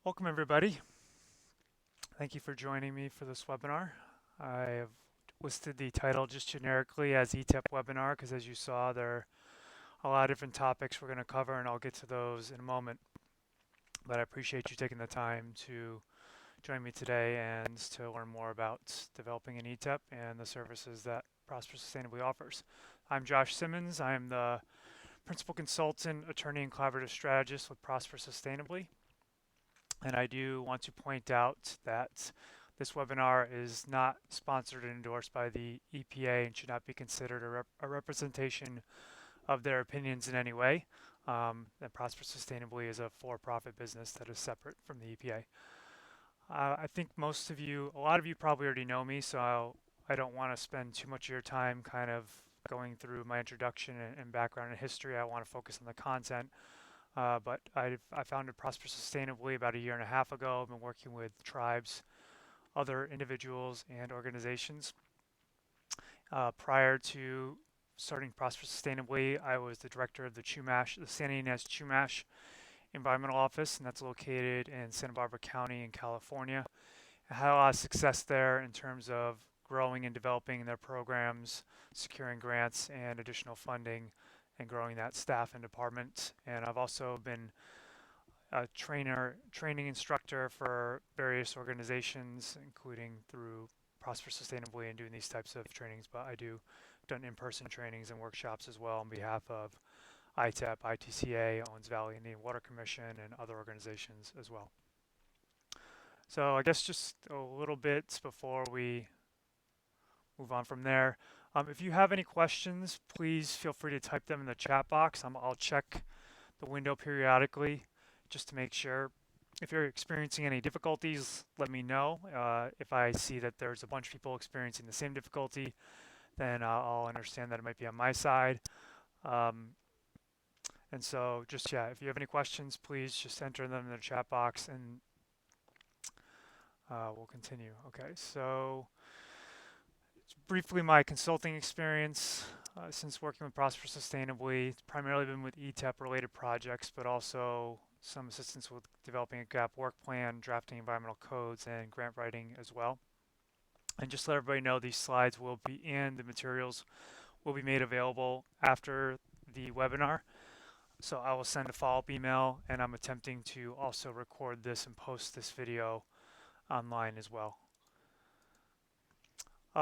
Welcome everybody. Thank you for joining me for this webinar. I have listed the title just generically as ETEP webinar because as you saw there are a lot of different topics we're going to cover and I'll get to those in a moment. But I appreciate you taking the time to join me today and to learn more about developing an ETEP and the services that Prosper Sustainably offers. I'm Josh Simmons. I am the Principal Consultant, Attorney, and Collaborative Strategist with Prosper Sustainably. And I do want to point out that this webinar is not sponsored and endorsed by the EPA and should not be considered a representation of their opinions in any way. And Prosper Sustainably is a for-profit business that is separate from the EPA. I think a lot of you probably already know me, so I don't want to spend too much of your time kind of going through my introduction and background and history. I want to focus on the content. But I founded Prosper Sustainably about a year and a half ago. I've been working with tribes, other individuals, and organizations. Prior to starting Prosper Sustainably, I was the director of the San Ynez Chumash Environmental Office, and that's located in Santa Barbara County in California. I had a lot of success there in terms of growing and developing their programs, securing grants and additional funding, and growing that staff and department. And I've also been a training instructor for various organizations, including through Prosper Sustainably and doing these types of trainings. But I do done in-person trainings and workshops as well on behalf of ITEP, ITCA, Owens Valley Indian Water Commission, and other organizations as well. So I guess just a little bit before we move on from there. If you have any questions, please feel free to type them in the chat box. I'll check the window periodically just to make sure. If you're experiencing any difficulties, let me know. If I see that there's a bunch of people experiencing the same difficulty, then I'll understand that it might be on my side. And so just, yeah, if you have any questions, please just enter them in the chat box and we'll continue. Okay, so briefly my consulting experience since working with Prosper Sustainably. It's primarily been with ETEP related projects, but also some assistance with developing a GAP work plan, drafting environmental codes, and grant writing as well. And just to let everybody know, these slides will be in, the materials will be made available after the webinar. So I will send a follow-up email, and I'm attempting to also record this and post this video online as well.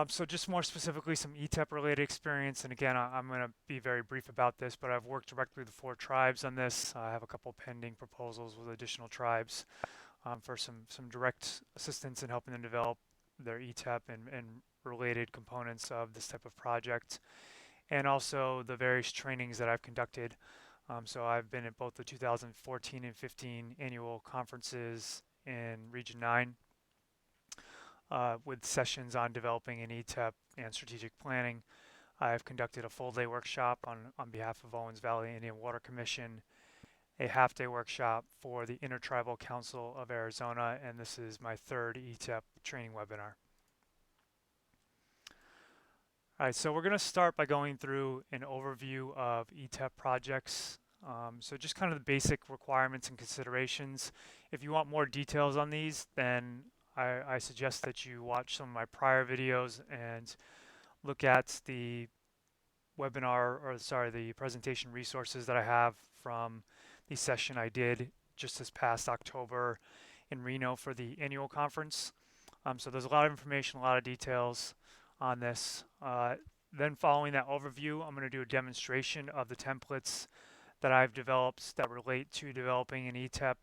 So just more specifically, some ETEP related experience. And again, I'm going to be very brief about this, but I've worked directly with 4 tribes on this. I have a couple pending proposals with additional tribes for some direct assistance in helping them develop their ETEP and related components of this type of project. And also the various trainings that I've conducted. So I've been at both the 2014 and 15 annual conferences in Region 9. With sessions on developing an ETEP and strategic planning. I've conducted a full-day workshop on behalf of Owens Valley Indian Water Commission, a half-day workshop for the Intertribal Council of Arizona, and this is my 3rd ETEP training webinar. All right, so we're going to start by going through an overview of ETEP projects. So just kind of the basic requirements and considerations. If you want more details on these, then I suggest that you watch some of my prior videos and look at the the presentation resources that I have from the session I did just this past October in Reno for the annual conference. So there's a lot of information, a lot of details on this. Then following that overview, I'm going to do a demonstration of the templates that I've developed that relate to developing an ETEP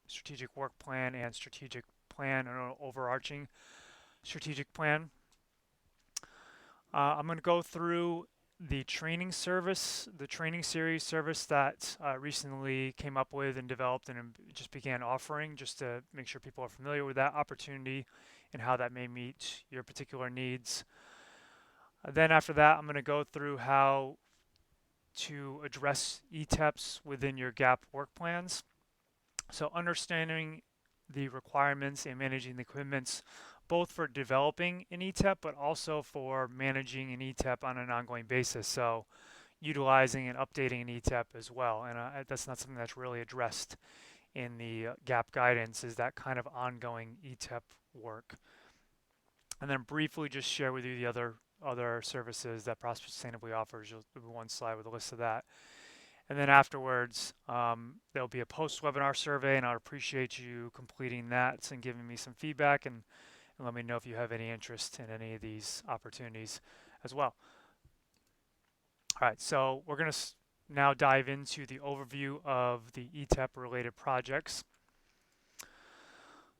strategic work plan and strategic plan, or overarching strategic plan. I'm going to go through the training service, the training series service that recently came up with and developed and just began offering, just to make sure people are familiar with that opportunity and how that may meet your particular needs. Then after that, I'm going to go through how to address ETEPs within your GAP work plans. So understanding the requirements and managing the commitments, both for developing an ETEP, but also for managing an ETEP on an ongoing basis. So utilizing and updating an ETEP as well. And that's not something that's really addressed in the GAP guidance is that kind of ongoing ETEP work. And then briefly just share with you the other services that Prosper Sustainably offers. You'll have one slide with a list of that. And then afterwards, there'll be a post-webinar survey, and I'd appreciate you completing that and giving me some feedback and let me know if you have any interest in any of these opportunities as well. All right, so we're going to now dive into the overview of the ETEP related projects.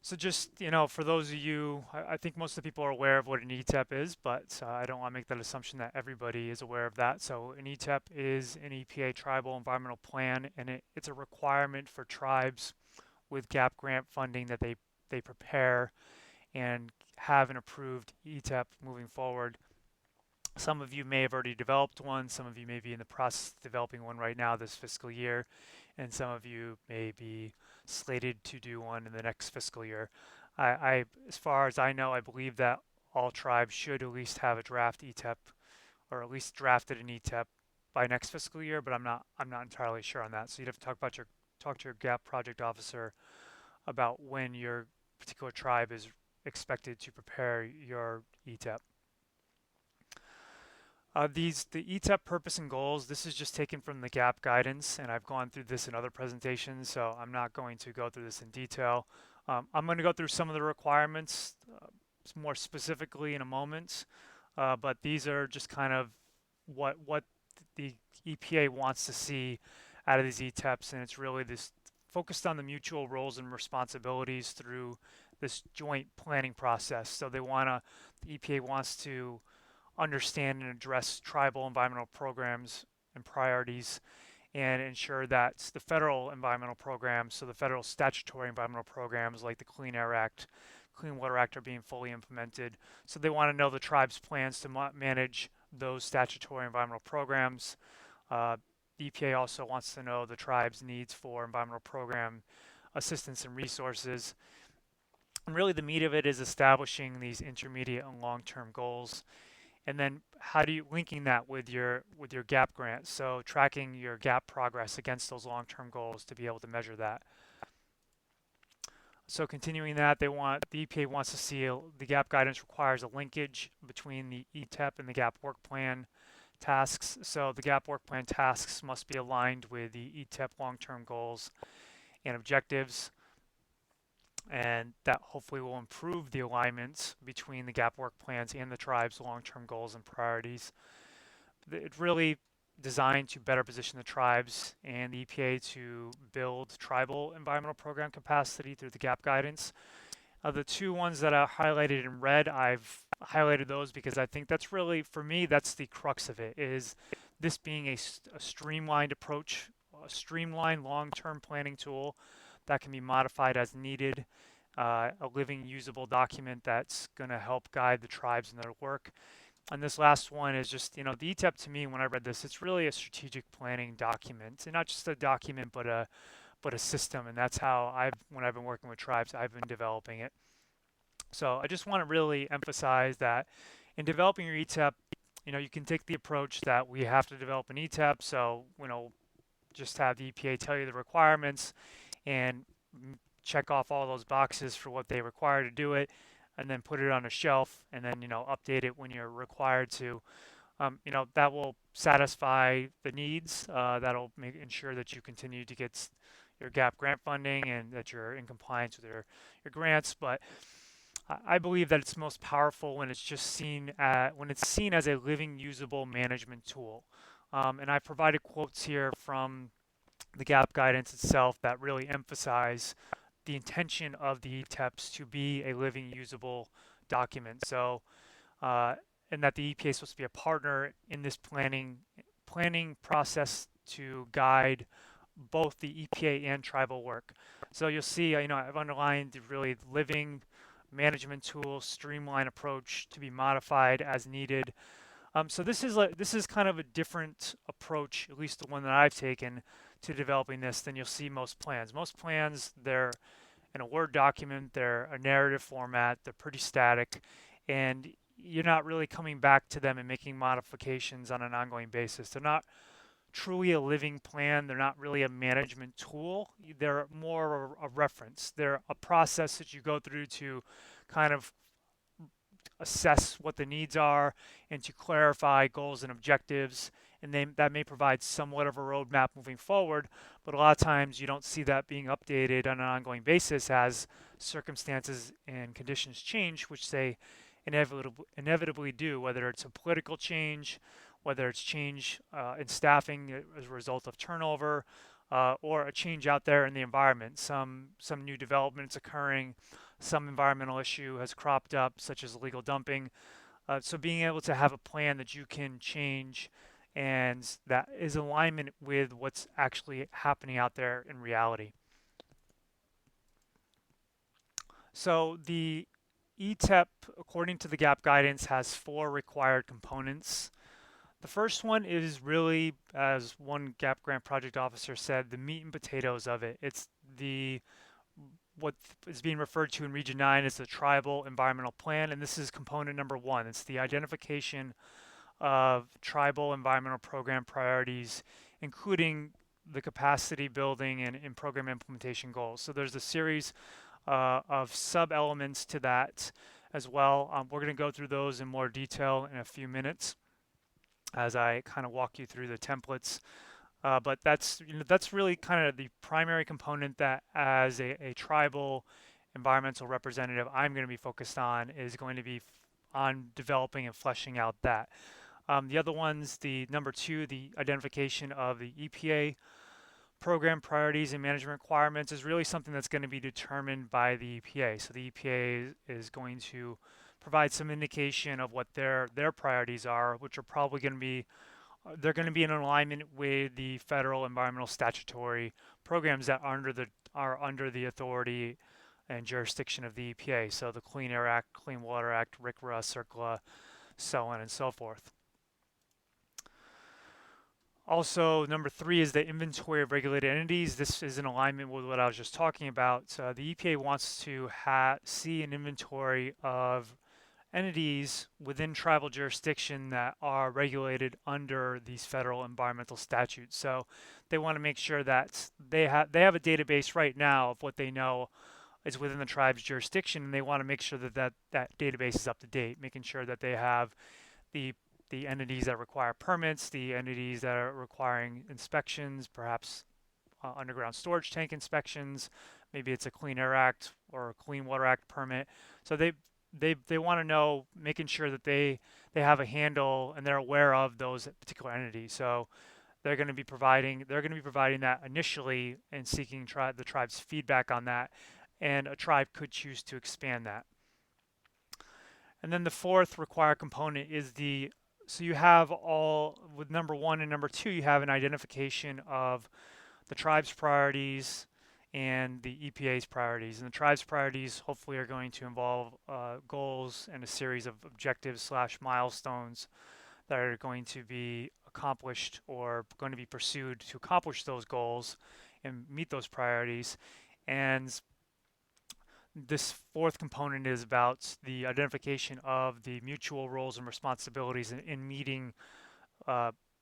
So just, for those of you, I think most of the people are aware of what an ETEP is, but I don't want to make that assumption that everybody is aware of that. So an ETEP is an EPA-Tribal Environmental Plan, and it's a requirement for tribes with GAP grant funding that they prepare and have an approved ETEP moving forward. Some of you may have already developed one, some of you may be in the process of developing one right now this fiscal year, and some of you may be slated to do one in the next fiscal year. As far as I know, I believe that all tribes should at least have a draft ETEP, or at least drafted an ETEP by next fiscal year, but I'm not entirely sure on that. So you'd have to talk to your GAP project officer about when your particular tribe is expected to prepare your ETEP. The ETEP purpose and goals, this is just taken from the GAP guidance, and I've gone through this in other presentations, so I'm not going to go through this in detail. I'm going to go through some of the requirements more specifically in a moment, but these are just kind of what the EPA wants to see out of these ETEPs, and it's really this focused on the mutual roles and responsibilities through this joint planning process. So the EPA wants to understand and address tribal environmental programs and priorities and ensure that the federal environmental programs, so the federal statutory environmental programs like the Clean Air Act, Clean Water Act are being fully implemented. So they want to know the tribe's plans to manage those statutory environmental programs. The EPA also wants to know the tribe's needs for environmental program assistance and resources. And really the meat of it is establishing these intermediate and long-term goals. And then how do you linking that with your GAP grant? So tracking your GAP progress against those long-term goals to be able to measure that. So continuing that, the EPA wants to see the GAP guidance requires a linkage between the ETEP and the GAP work plan tasks. So the GAP work plan tasks must be aligned with the ETEP long-term goals and objectives, and that hopefully will improve the alignment between the GAP work plans and the tribe's long-term goals and priorities. It's really designed to better position the tribes and the EPA to build tribal environmental program capacity through the GAP guidance. The two ones that are highlighted in red, I've highlighted those because I think that's really, for me, that's the crux of it, is this being a streamlined approach, a streamlined long-term planning tool that can be modified as needed, a living, usable document that's going to help guide the tribes in their work. And this last one is just, the ETEP to me, when I read this, it's really a strategic planning document, and not just a document, but a system. And that's how when I've been working with tribes, I've been developing it. So I just want to really emphasize that in developing your ETEP, you can take the approach that we have to develop an ETEP. So, just have the EPA tell you the requirements and check off all those boxes for what they require to do it, and then put it on a shelf, and then update it when you're required to. That will satisfy the needs. That'll ensure that you continue to get your GAP grant funding and that you're in compliance with your grants. But I believe that it's most powerful when it's just seen as a living, usable management tool. And I provided quotes here from the GAP guidance itself that really emphasize the intention of the ETEPs to be a living, usable document. So, and that the EPA is supposed to be a partner in this planning process to guide both the EPA and tribal work. So you'll see, I've underlined the really living management tool, streamlined approach to be modified as needed. So this is kind of a different approach, at least the one that I've taken to developing this, than you'll see most plans. Most plans, they're in a Word document, they're a narrative format, they're pretty static, and you're not really coming back to them and making modifications on an ongoing basis. They're not truly a living plan. They're not really a management tool. They're more a reference. They're a process that you go through to kind of assess what the needs are and to clarify goals and objectives. And then that may provide somewhat of a roadmap moving forward, but a lot of times you don't see that being updated on an ongoing basis as circumstances and conditions change, which they inevitably do, whether it's a political change, whether it's change in staffing as a result of turnover, or a change out there in the environment, some new developments occurring, some environmental issue has cropped up, such as illegal dumping. So being able to have a plan that you can change and that is in alignment with what's actually happening out there in reality. So the ETEP, according to the GAP guidance, has 4 required components. The first one is really, as one GAP grant project officer said, the meat and potatoes of it. It's the what is being referred to in Region 9 as the Tribal Environmental Plan, and this is component number 1. It's the identification of tribal environmental program priorities, including the capacity building and program implementation goals. So there's a series of sub-elements to that as well. We're going to go through those in more detail in a few minutes as I kind of walk you through the templates. But that's that's really kind of the primary component that as a tribal environmental representative I'm going to be focused on is going to be on developing and fleshing out that. The other ones, the number 2, the identification of the EPA program priorities and management requirements is really something that's going to be determined by the EPA. So the EPA is going to provide some indication of what their priorities are, which are probably going to be they're going to be in alignment with the federal environmental statutory programs that are under the authority and jurisdiction of the EPA. So the Clean Air Act, Clean Water Act, RCRA, CERCLA, so on and so forth. Also, number 3 is the inventory of regulated entities. This is in alignment with what I was just talking about. The EPA wants to see an inventory of entities within tribal jurisdiction that are regulated under these federal environmental statutes. So they want to make sure that they have a database right now of what they know is within the tribe's jurisdiction, and they want to make sure that database is up to date, making sure that they have the entities that require permits, the entities that are requiring inspections, perhaps underground storage tank inspections. Maybe it's a Clean Air Act or a Clean Water Act permit. So they want to know, making sure that they have a handle and they're aware of those particular entities. So they're going to be providing that initially and seeking the tribe's feedback on that, and a tribe could choose to expand that. And then the 4th required component is so you have with number 1 and number 2, you have an identification of the tribe's priorities and the EPA's priorities. And the tribe's priorities hopefully are going to involve goals and a series of objectives / milestones that are going to be accomplished or going to be pursued to accomplish those goals and meet those priorities. And this 4th component is about the identification of the mutual roles and responsibilities in meeting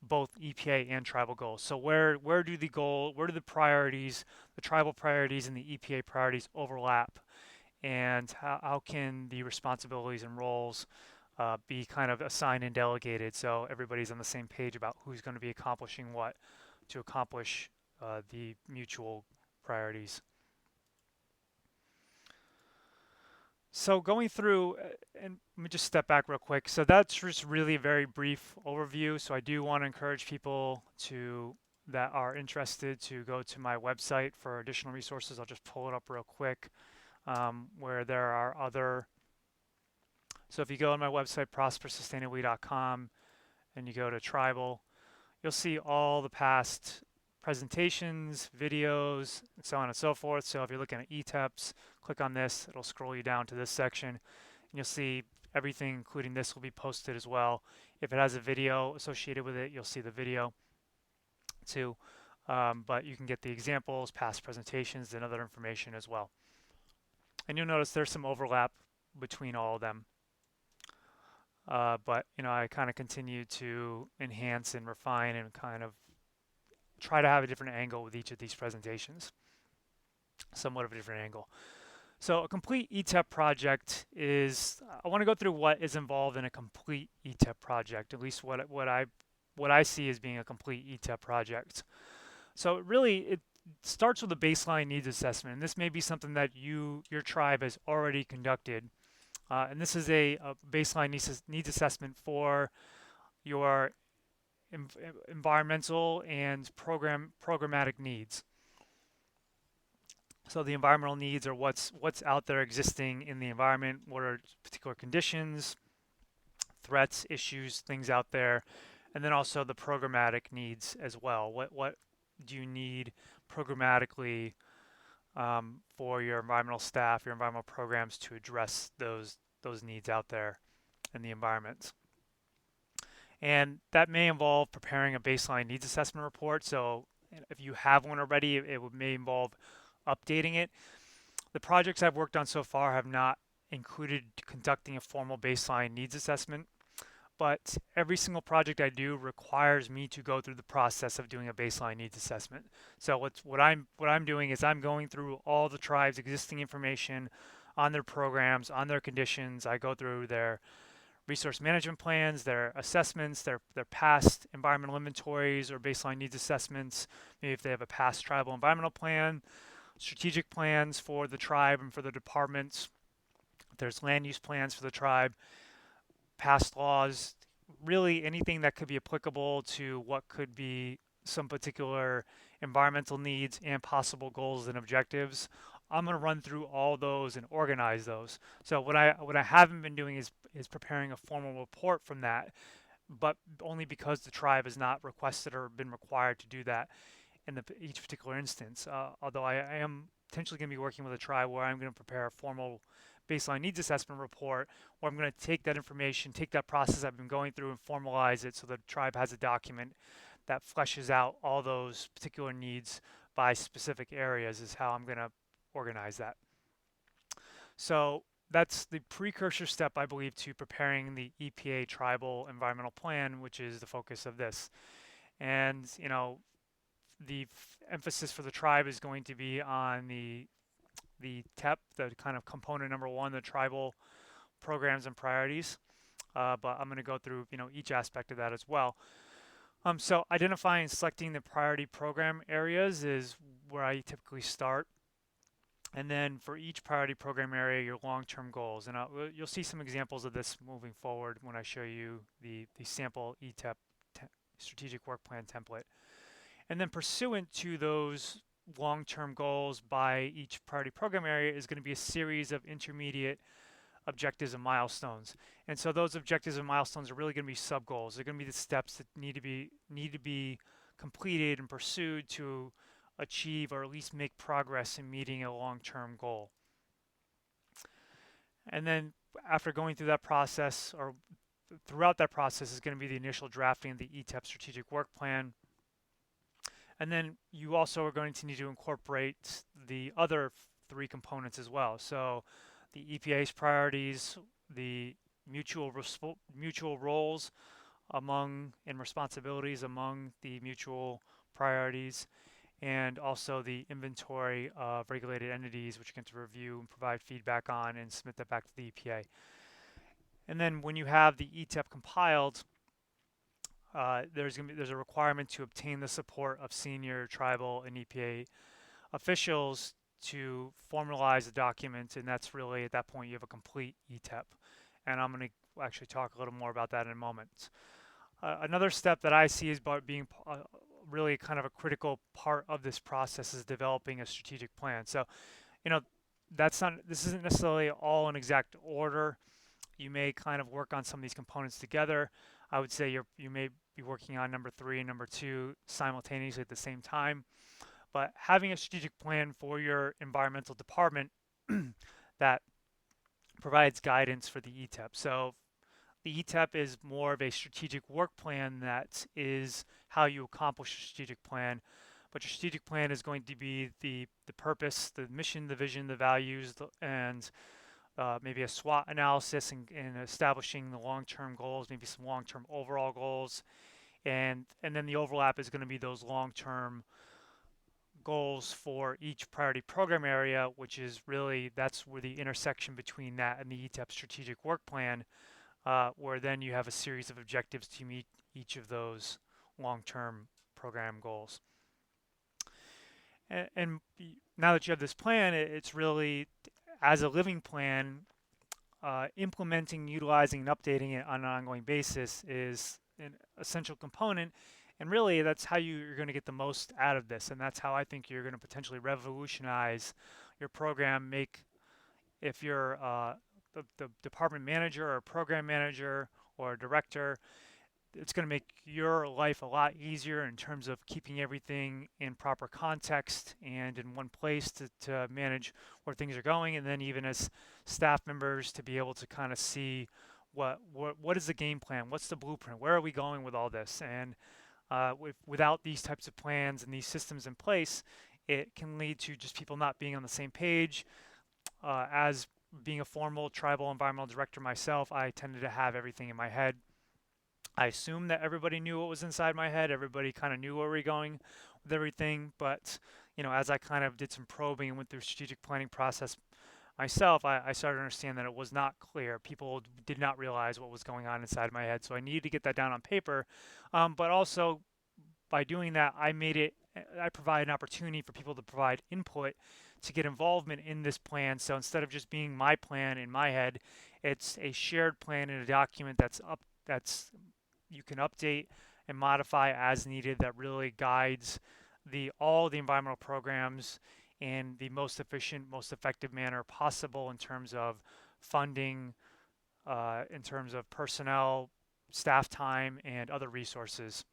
both EPA and tribal goals. So where do the priorities, the tribal priorities and the EPA priorities overlap, and how can the responsibilities and roles be kind of assigned and delegated so everybody's on the same page about who's going to be accomplishing what to accomplish the mutual priorities. So going through, and let me just step back real quick. So that's just really a very brief overview. So I do want to encourage people that are interested to go to my website for additional resources. I'll just pull it up real quick, where there are other. So if you go on my website, prospersustainably.com, and you go to tribal, you'll see all the past presentations, videos, and so on and so forth. So if you're looking at ETEPs, click on this, it'll scroll you down to this section, and you'll see everything, including this, will be posted as well. If it has a video associated with it, you'll see the video too. But you can get the examples, past presentations, and other information as well. And you'll notice there's some overlap between all of them. But I kind of continue to enhance and refine and kind of try to have a different angle with each of these presentations, somewhat of a different angle. So a complete ETEP project is, I want to go through what is involved in a complete ETEP project, at least what I see as being a complete ETEP project. So it starts with a baseline needs assessment. And this may be something that your tribe has already conducted. And this is a baseline needs assessment for your environmental and programmatic needs. So the environmental needs are what's out there existing in the environment, what are particular conditions, threats, issues, things out there, and then also the programmatic needs as well. What do you need programmatically for your environmental staff, your environmental programs to address those needs out there in the environment? And that may involve preparing a baseline needs assessment report. So if you have one already, may involve updating it. The projects I've worked on so far have not included conducting a formal baseline needs assessment, but every single project I do requires me to go through the process of doing a baseline needs assessment. So what I'm doing is I'm going through all the tribe's existing information on their programs, on their conditions. I go through their resource management plans, their assessments, their past environmental inventories or baseline needs assessments, maybe if they have a past tribal environmental plan, strategic plans for the tribe and for the departments. There's land use plans for the tribe, past laws, really anything that could be applicable to what could be some particular environmental needs and possible goals and objectives. I'm going to run through all those and organize those. So what I haven't been doing is preparing a formal report from that, but only because the tribe has not requested or been required to do that in each particular instance. Although I am potentially going to be working with a tribe where I'm going to prepare a formal baseline needs assessment report, where I'm going to take that information, take that process I've been going through and formalize it so the tribe has a document that fleshes out all those particular needs by specific areas is how I'm going to organize that. So that's the precursor step, I believe, to preparing the EPA-Tribal Environmental Plan, which is the focus of this. And, the emphasis for the tribe is going to be on the TEP, the kind of component number one, the tribal programs and priorities. But I'm going to go through each aspect of that as well. So identifying and selecting the priority program areas is where I typically start. And then for each priority program area, your long-term goals. And you'll see some examples of this moving forward when I show you the sample ETEP strategic work plan template. And then pursuant to those long-term goals by each priority program area is going to be a series of intermediate objectives and milestones. And so those objectives and milestones are really going to be sub-goals. They're going to be the steps that need to be completed and pursued to achieve or at least make progress in meeting a long-term goal. And then after going through that process, or throughout that process, is going to be the initial drafting of the ETEP strategic work plan. And then you also are going to need to incorporate the other three components as well. So the EPA's priorities, the mutual roles among and responsibilities among the mutual priorities, and also the inventory of regulated entities, which you get to review and provide feedback on and submit that back to the EPA. And then when you have the ETEP compiled, there's a requirement to obtain the support of senior tribal and EPA officials to formalize the document, and that's really at that point you have a complete ETEP. And I'm going to actually talk a little more about that in a moment. Another step that I see as being really kind of a critical part of this process is developing a strategic plan. So, this isn't necessarily all in exact order. You may kind of work on some of these components together. I would say you may be working on number 3 and number 2 simultaneously at the same time. But having a strategic plan for your environmental department that provides guidance for the ETEP. So the ETEP is more of a strategic work plan that is how you accomplish a strategic plan. But your strategic plan is going to be the purpose, the mission, the vision, the values, and maybe a SWOT analysis and establishing the long-term goals, maybe some long-term overall goals, and then the overlap is going to be those long-term goals for each priority program area, which is really that's where the intersection between that and the ETEP strategic work plan, where then you have a series of objectives to meet each of those long-term program goals. And now that you have this plan, it's really as a living plan, implementing, utilizing, and updating it on an ongoing basis is an essential component. And really, that's how you're going to get the most out of this. And that's how I think you're going to potentially revolutionize your program. If you're the department manager or program manager or a director, it's going to make your life a lot easier in terms of keeping everything in proper context and in one place to manage where things are going, and then even as staff members to be able to kind of see what is the game plan, what's the blueprint, where are we going with all this, and without these types of plans and these systems in place, it can lead to just people not being on the same page. As being a formal tribal environmental director myself, I tended to have everything in my head. I assumed that everybody knew what was inside my head. Everybody kind of knew where we were going with everything. But, as I kind of did some probing and went through strategic planning process myself, I started to understand that it was not clear. People did not realize what was going on inside my head. So I needed to get that down on paper. But also by doing that, I provide an opportunity for people to provide input to get involvement in this plan. So instead of just being my plan in my head, it's a shared plan in a document that's you can update and modify as needed, that really guides all the environmental programs in the most efficient, most effective manner possible in terms of funding, in terms of personnel, staff time, and other resources.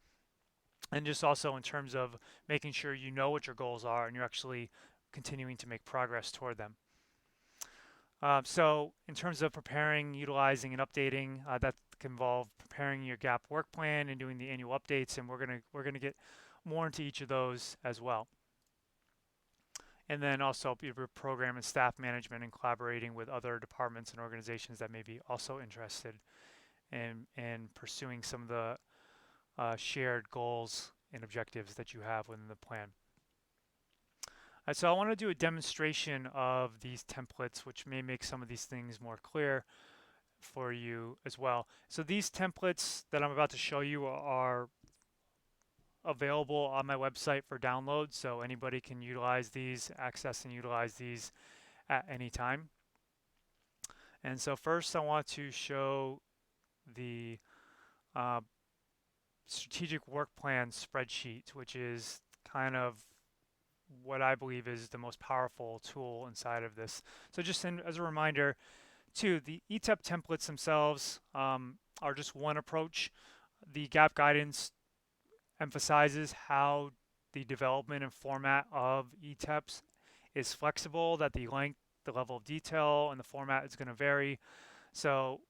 And just also in terms of making sure you know what your goals are and you're actually continuing to make progress toward them. So in terms of preparing, utilizing, and updating, that can involve preparing your GAP work plan and doing the annual updates, and we're gonna get more into each of those as well. And then also your program and staff management and collaborating with other departments and organizations that may be also interested in pursuing some of the shared goals and objectives that you have within the plan. So I want to do a demonstration of these templates, which may make some of these things more clear for you as well. So these templates that I'm about to show you are available on my website for download, so anybody can utilize these, access and utilize these at any time. And so first I want to show the strategic work plan spreadsheet, which is kind of what I believe is the most powerful tool inside of this. So just as a reminder, too, the ETEP templates themselves are just one approach. The GAP guidance emphasizes how the development and format of ETEPs is flexible, that the length, the level of detail, and the format is going to vary. So,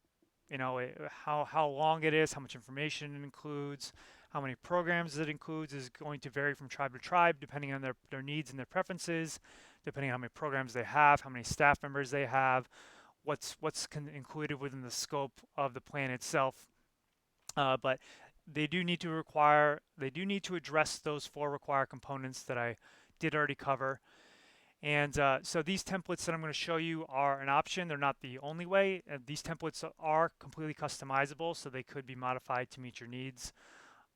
how long it is, how much information it includes, how many programs it includes is going to vary from tribe to tribe, depending on their needs and their preferences, depending on how many programs they have, how many staff members they have, what's included within the scope of the plan itself. But they do need to address those 4 required components that I did already cover. And so these templates that I'm going to show you are an option. They're not the only way. These templates are completely customizable, so they could be modified to meet your needs.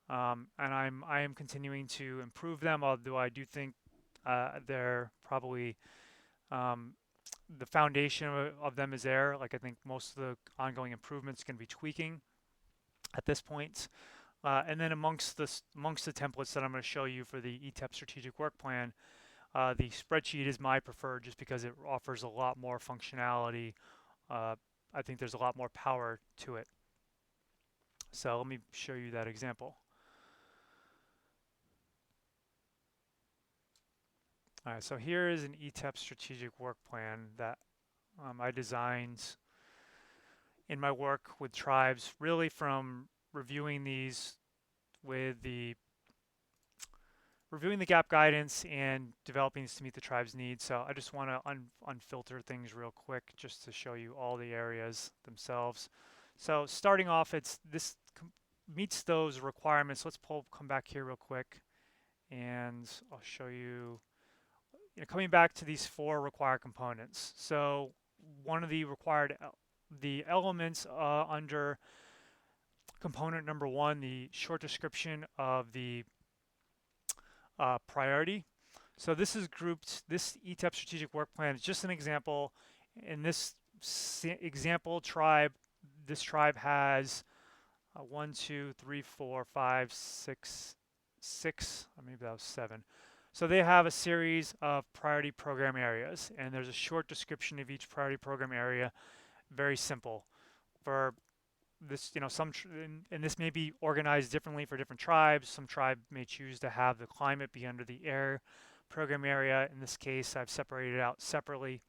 And I am continuing to improve them, although I do think they're probably the foundation of them is there. Like I think most of the ongoing improvements can be tweaking at this point. And then amongst the templates that I'm going to show you for the ETEP strategic work plan, the spreadsheet is my preferred just because it offers a lot more functionality. I think there's a lot more power to it. So let me show you that example. All right, so here is an ETEP strategic work plan that I designed in my work with tribes, really from reviewing these with reviewing the GAP guidance and developing these to meet the tribe's needs. So I just want to unfilter things real quick just to show you all the areas themselves. So starting off, it's this meets those requirements. Let's come back here real quick, and I'll show you, coming back to these four required components. So one of the the elements under component number one, the short description of the priority. So this is grouped, this ETEP strategic work plan is just an example. In this example tribe, this tribe has 1, 2, 3, 4, 5, 6, or maybe that was 7. So they have a series of priority program areas, and there's a short description of each priority program area, very simple. For this, and this may be organized differently for different tribes. Some tribe may choose to have the climate be under the air program area. In this case, I've separated it out separately.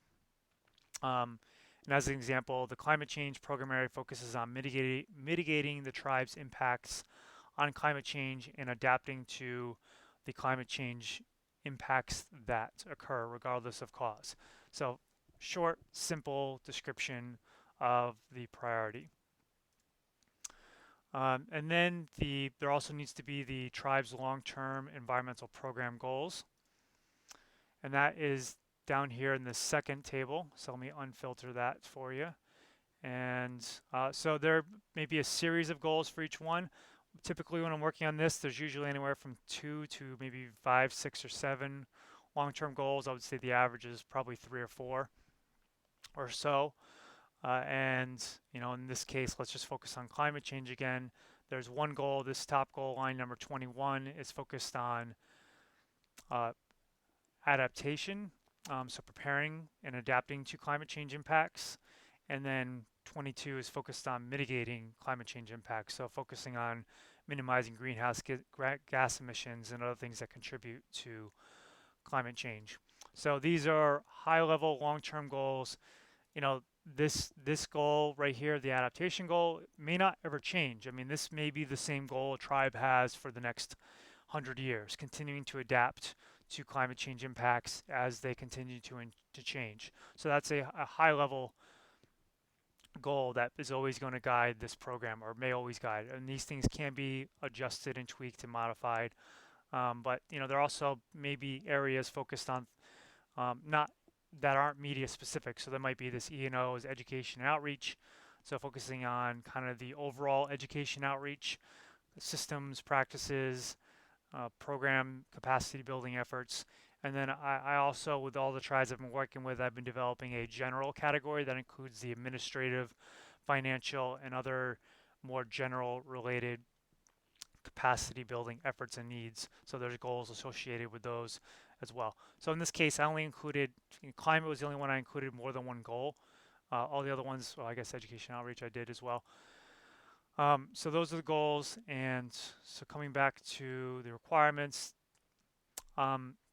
And as an example, the climate change program area focuses on mitigating the tribe's impacts on climate change and adapting to the climate change impacts that occur regardless of cause. So short, simple description of the priority. And then there also needs to be the tribe's long-term environmental program goals. And that is down here in the second table. So let me unfilter that for you. And so there may be a series of goals for each one. Typically when I'm working on this, there's usually anywhere from 2 to maybe 5, 6, or 7 long-term goals. I would say the average is probably 3 or 4 or so. And in this case, let's just focus on climate change again. There's one goal. This top goal, line number 21, is focused on adaptation, so preparing and adapting to climate change impacts. And then 22 is focused on mitigating climate change impacts, so focusing on minimizing greenhouse gas emissions and other things that contribute to climate change. So these are high-level, long-term goals. This goal right here, the adaptation goal, may not ever change. I mean, this may be the same goal a tribe has for the next 100 years, continuing to adapt to climate change impacts as they continue to change. So that's a high-level goal that is always going to guide this program, or may always guide. And these things can be adjusted and tweaked and modified. But there also may be areas focused on not that aren't media specific. So there might be this E&O as education and outreach. So focusing on kind of the overall education outreach, systems, practices, program capacity building efforts. And then I also, with all the tribes I've been working with, I've been developing a general category that includes the administrative, financial, and other more general related capacity building efforts and needs. So there's goals associated with those as well. So in this case, I only included, climate was the only one I included more than one goal. All the other ones, well, I guess education outreach I did as well. So those are the goals. And so coming back to the requirements,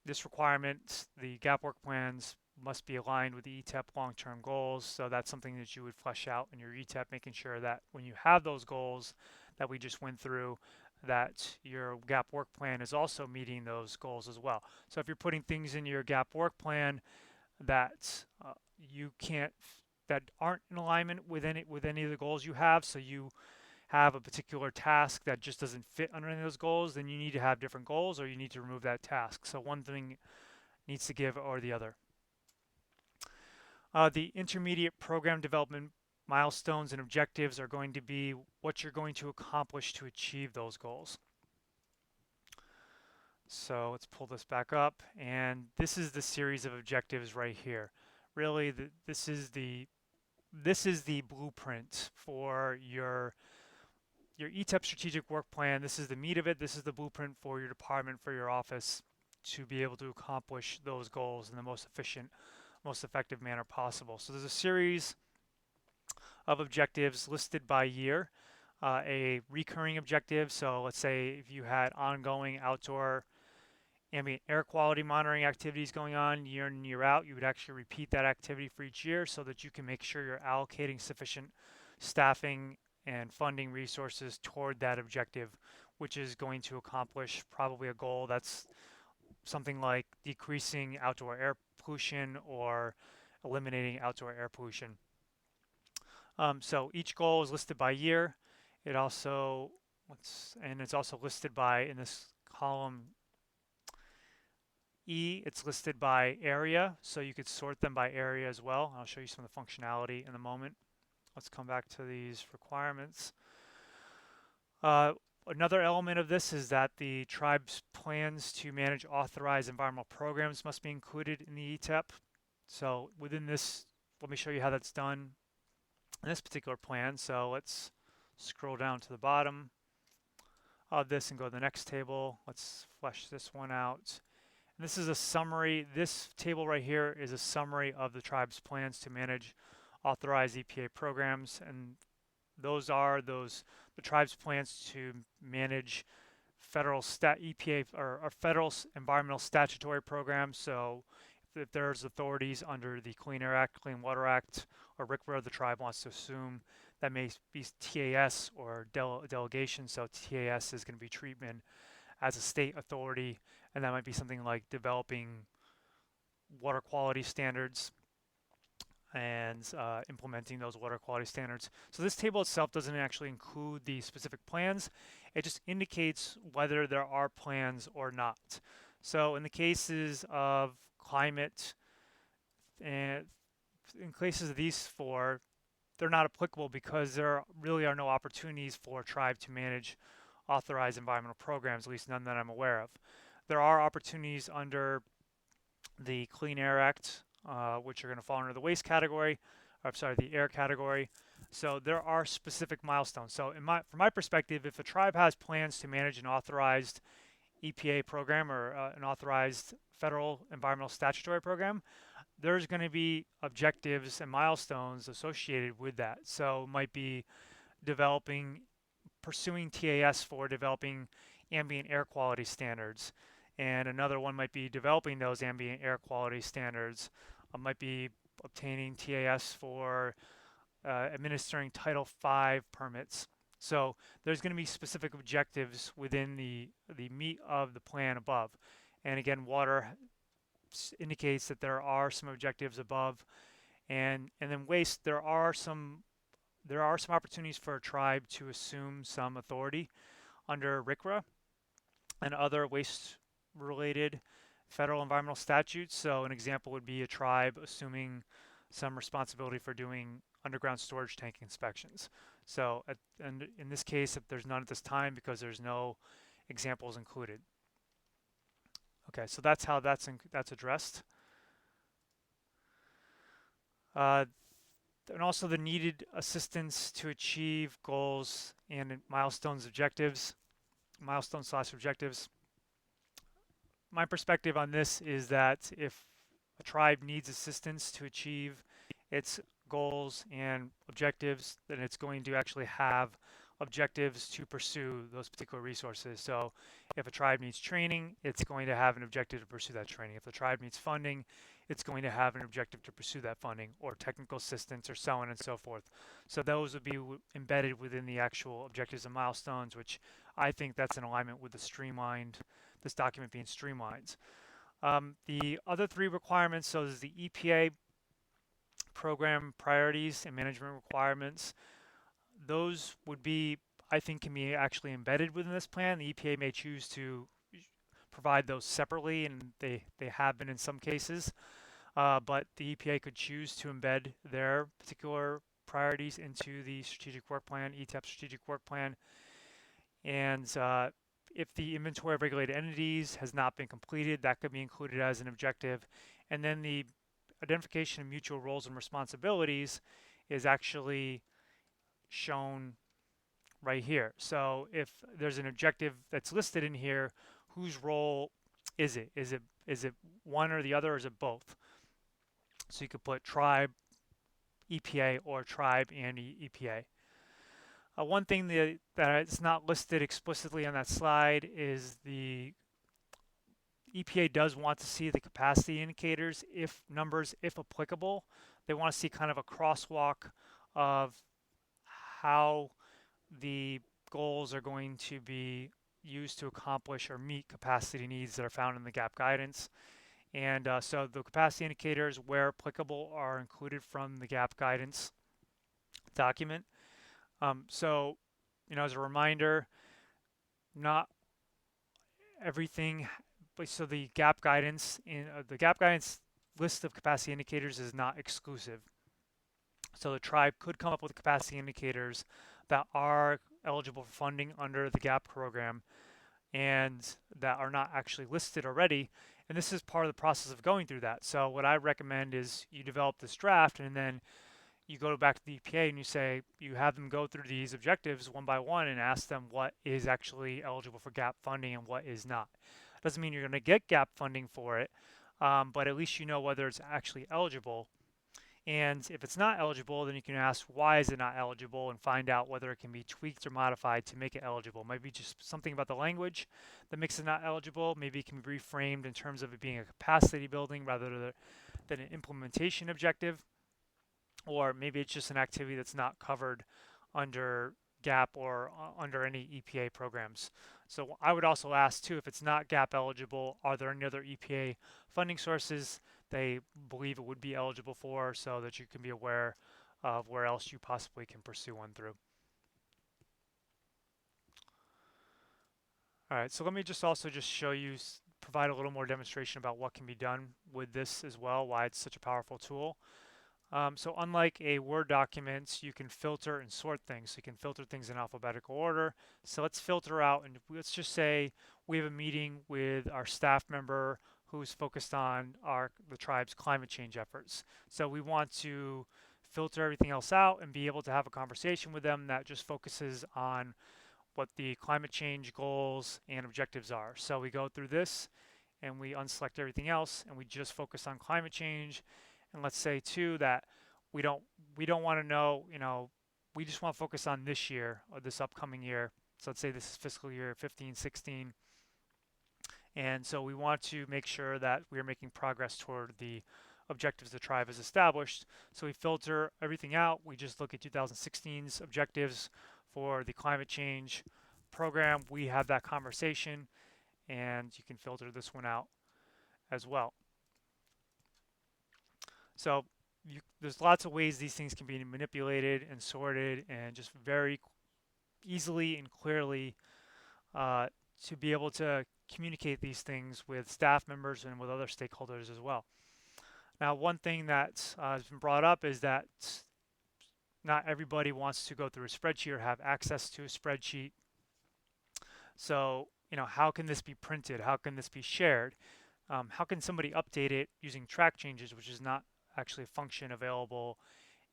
this requirement, the gap work plans must be aligned with the ETEP long-term goals. So that's something that you would flesh out in your ETEP, making sure that when you have those goals that we just went through, that your gap work plan is also meeting those goals as well. So if you're putting things in your gap work plan that you can't, that aren't in alignment with any of the goals you have, so you have a particular task that just doesn't fit under any of those goals, then you need to have different goals, or you need to remove that task. So one thing needs to give or the other. The intermediate program development milestones and objectives are going to be what you're going to accomplish to achieve those goals. So let's pull this back up, and this is the series of objectives right here. Really, this is the blueprint for your ETEP strategic work plan. This is the meat of it. This is the blueprint for your department, for your office, to be able to accomplish those goals in the most efficient, most effective manner possible. So there's a series of objectives listed by year. A recurring objective, so let's say if you had ongoing outdoor ambient air quality monitoring activities going on year in, year out, you would actually repeat that activity for each year so that you can make sure you're allocating sufficient staffing and funding resources toward that objective, which is going to accomplish probably a goal that's something like decreasing outdoor air pollution or eliminating outdoor air pollution. So each goal is listed by year. It also and it's also listed by, in this column E, it's listed by area, so you could sort them by area as well. I'll show you some of the functionality in a moment. Let's come back to these requirements. Another element of this is that the tribe's plans to manage authorized environmental programs must be included in the ETEP. So within this, let me show you how that's done in this particular plan. So let's scroll down to the bottom of this and go to the next table. Let's flesh this one out. And this is a summary. This table right here is a summary of the tribe's plans to manage authorized EPA programs, and those are the tribe's plans to manage federal EPA or federal environmental statutory programs. So if there's authorities under the Clean Air Act, Clean Water Act, or RCRA, the tribe wants to assume that may be TAS or delegation. So TAS is going to be treatment as a state authority, and that might be something like developing water quality standards and implementing those water quality standards. So this table itself doesn't actually include the specific plans. It just indicates whether there are plans or not. So in the cases of climate, and in cases of these four, they're not applicable because there really are no opportunities for a tribe to manage authorized environmental programs, at least none that I'm aware of. There are opportunities under the Clean Air Act, which are going to fall under the waste category, or I'm sorry, the air category. So there are specific milestones. So from my perspective, if a tribe has plans to manage an authorized EPA program or an authorized federal environmental statutory program, there's going to be objectives and milestones associated with that. So it might be pursuing TAS for developing ambient air quality standards. And another one might be developing those ambient air quality standards. Might be obtaining TAS for administering Title V permits. So there's going to be specific objectives within the meat of the plan above. And again, water indicates that there are some objectives above. And then waste, there are some opportunities for a tribe to assume some authority under RCRA and other waste-related federal environmental statutes. So an example would be a tribe assuming some responsibility for doing underground storage tank inspections. So and in this case, if there's none at this time because there's no examples included. Okay, so that's how that's addressed. And also the needed assistance to achieve goals and milestones/objectives. My perspective on this is that if a tribe needs assistance to achieve its goals and objectives, then it's going to actually have objectives to pursue those particular resources. So if a tribe needs training, it's going to have an objective to pursue that training. If the tribe needs funding, it's going to have an objective to pursue that funding, or technical assistance, or so on and so forth. So those would be embedded within the actual objectives and milestones, which I think that's in alignment with this document being streamlined. The other three requirements, so there's the EPA program priorities and management requirements. Those would be, I think, can be actually embedded within this plan. The EPA may choose to provide those separately, and they have been in some cases, but the EPA could choose to embed their particular priorities into the strategic work plan, ETEP strategic work plan. And if the inventory of regulated entities has not been completed, that could be included as an objective. And then the identification of mutual roles and responsibilities is actually shown right here. So if there's an objective that's listed in here, whose role is it? Is it one or the other, or is it both? So you could put tribe, EPA, or tribe and EPA. One thing that is not listed explicitly on that slide is the EPA does want to see the capacity indicators, if applicable. They want to see kind of a crosswalk of how the goals are going to be used to accomplish or meet capacity needs that are found in the GAP guidance. And so the capacity indicators, where applicable, are included from the GAP guidance document. So, as a reminder, not everything, but so the gap guidance in the gap guidance list of capacity indicators is not exclusive. So the tribe could come up with capacity indicators that are eligible for funding under the GAP program and that are not actually listed already. And this is part of the process of going through that. So what I recommend is you develop this draft and then you go back to the EPA and you say, you have them go through these objectives one by one and ask them what is actually eligible for GAP funding and what is not. Doesn't mean you're going to get GAP funding for it, but at least you know whether it's actually eligible. And if it's not eligible, then you can ask why is it not eligible and find out whether it can be tweaked or modified to make it eligible. Maybe just something about the language that makes it not eligible. Maybe it can be reframed in terms of it being a capacity building rather than an implementation objective. Or maybe it's just an activity that's not covered under GAP or under any EPA programs. So I would also ask too, if it's not GAP eligible, are there any other EPA funding sources they believe it would be eligible for, so that you can be aware of where else you possibly can pursue one through. All right, so let me just also just show you, provide a little more demonstration about what can be done with this as well, why it's such a powerful tool. So unlike a Word document, you can filter and sort things. So you can filter things in alphabetical order. So let's filter out, and let's just say we have a meeting with our staff member who's focused on the tribe's climate change efforts. So we want to filter everything else out and be able to have a conversation with them that just focuses on what the climate change goals and objectives are. So we go through this and we unselect everything else and we just focus on climate change. And let's say too that we don't want to know, we just want to focus on this year or this upcoming year. So let's say this is fiscal year 15, 16. And so we want to make sure that we are making progress toward the objectives the tribe has established. So we filter everything out. We just look at 2016's objectives for the climate change program. We have that conversation, and you can filter this one out as well. So there's lots of ways these things can be manipulated and sorted and just very easily and clearly to be able to communicate these things with staff members and with other stakeholders as well. Now, one thing that has been brought up is that not everybody wants to go through a spreadsheet or have access to a spreadsheet. So, how can this be printed? How can this be shared? How can somebody update it using track changes, which is not actually a function available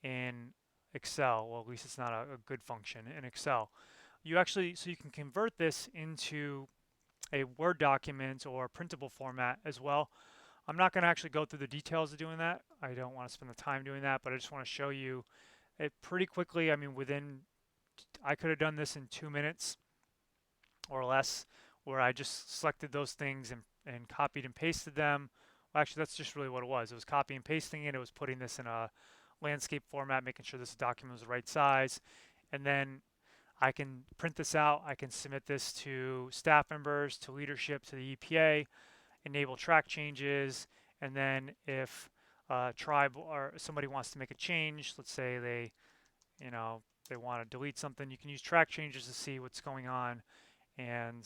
in Excel? Well, at least it's not a good function in Excel. So you can convert this into a Word document or printable format as well. I'm not going to actually go through the details of doing that. I don't want to spend the time doing that, but I just want to show you it pretty quickly. I mean, I could have done this in 2 minutes or less, where I just selected those things and copied and pasted them. Well, actually, that's just really what it was. It was copy and pasting it. It was putting this in a landscape format, making sure this document was the right size. And then I can print this out. I can submit this to staff members, to leadership, to the EPA, enable track changes. And then if a tribe or somebody wants to make a change, let's say they want to delete something, you can use track changes to see what's going on and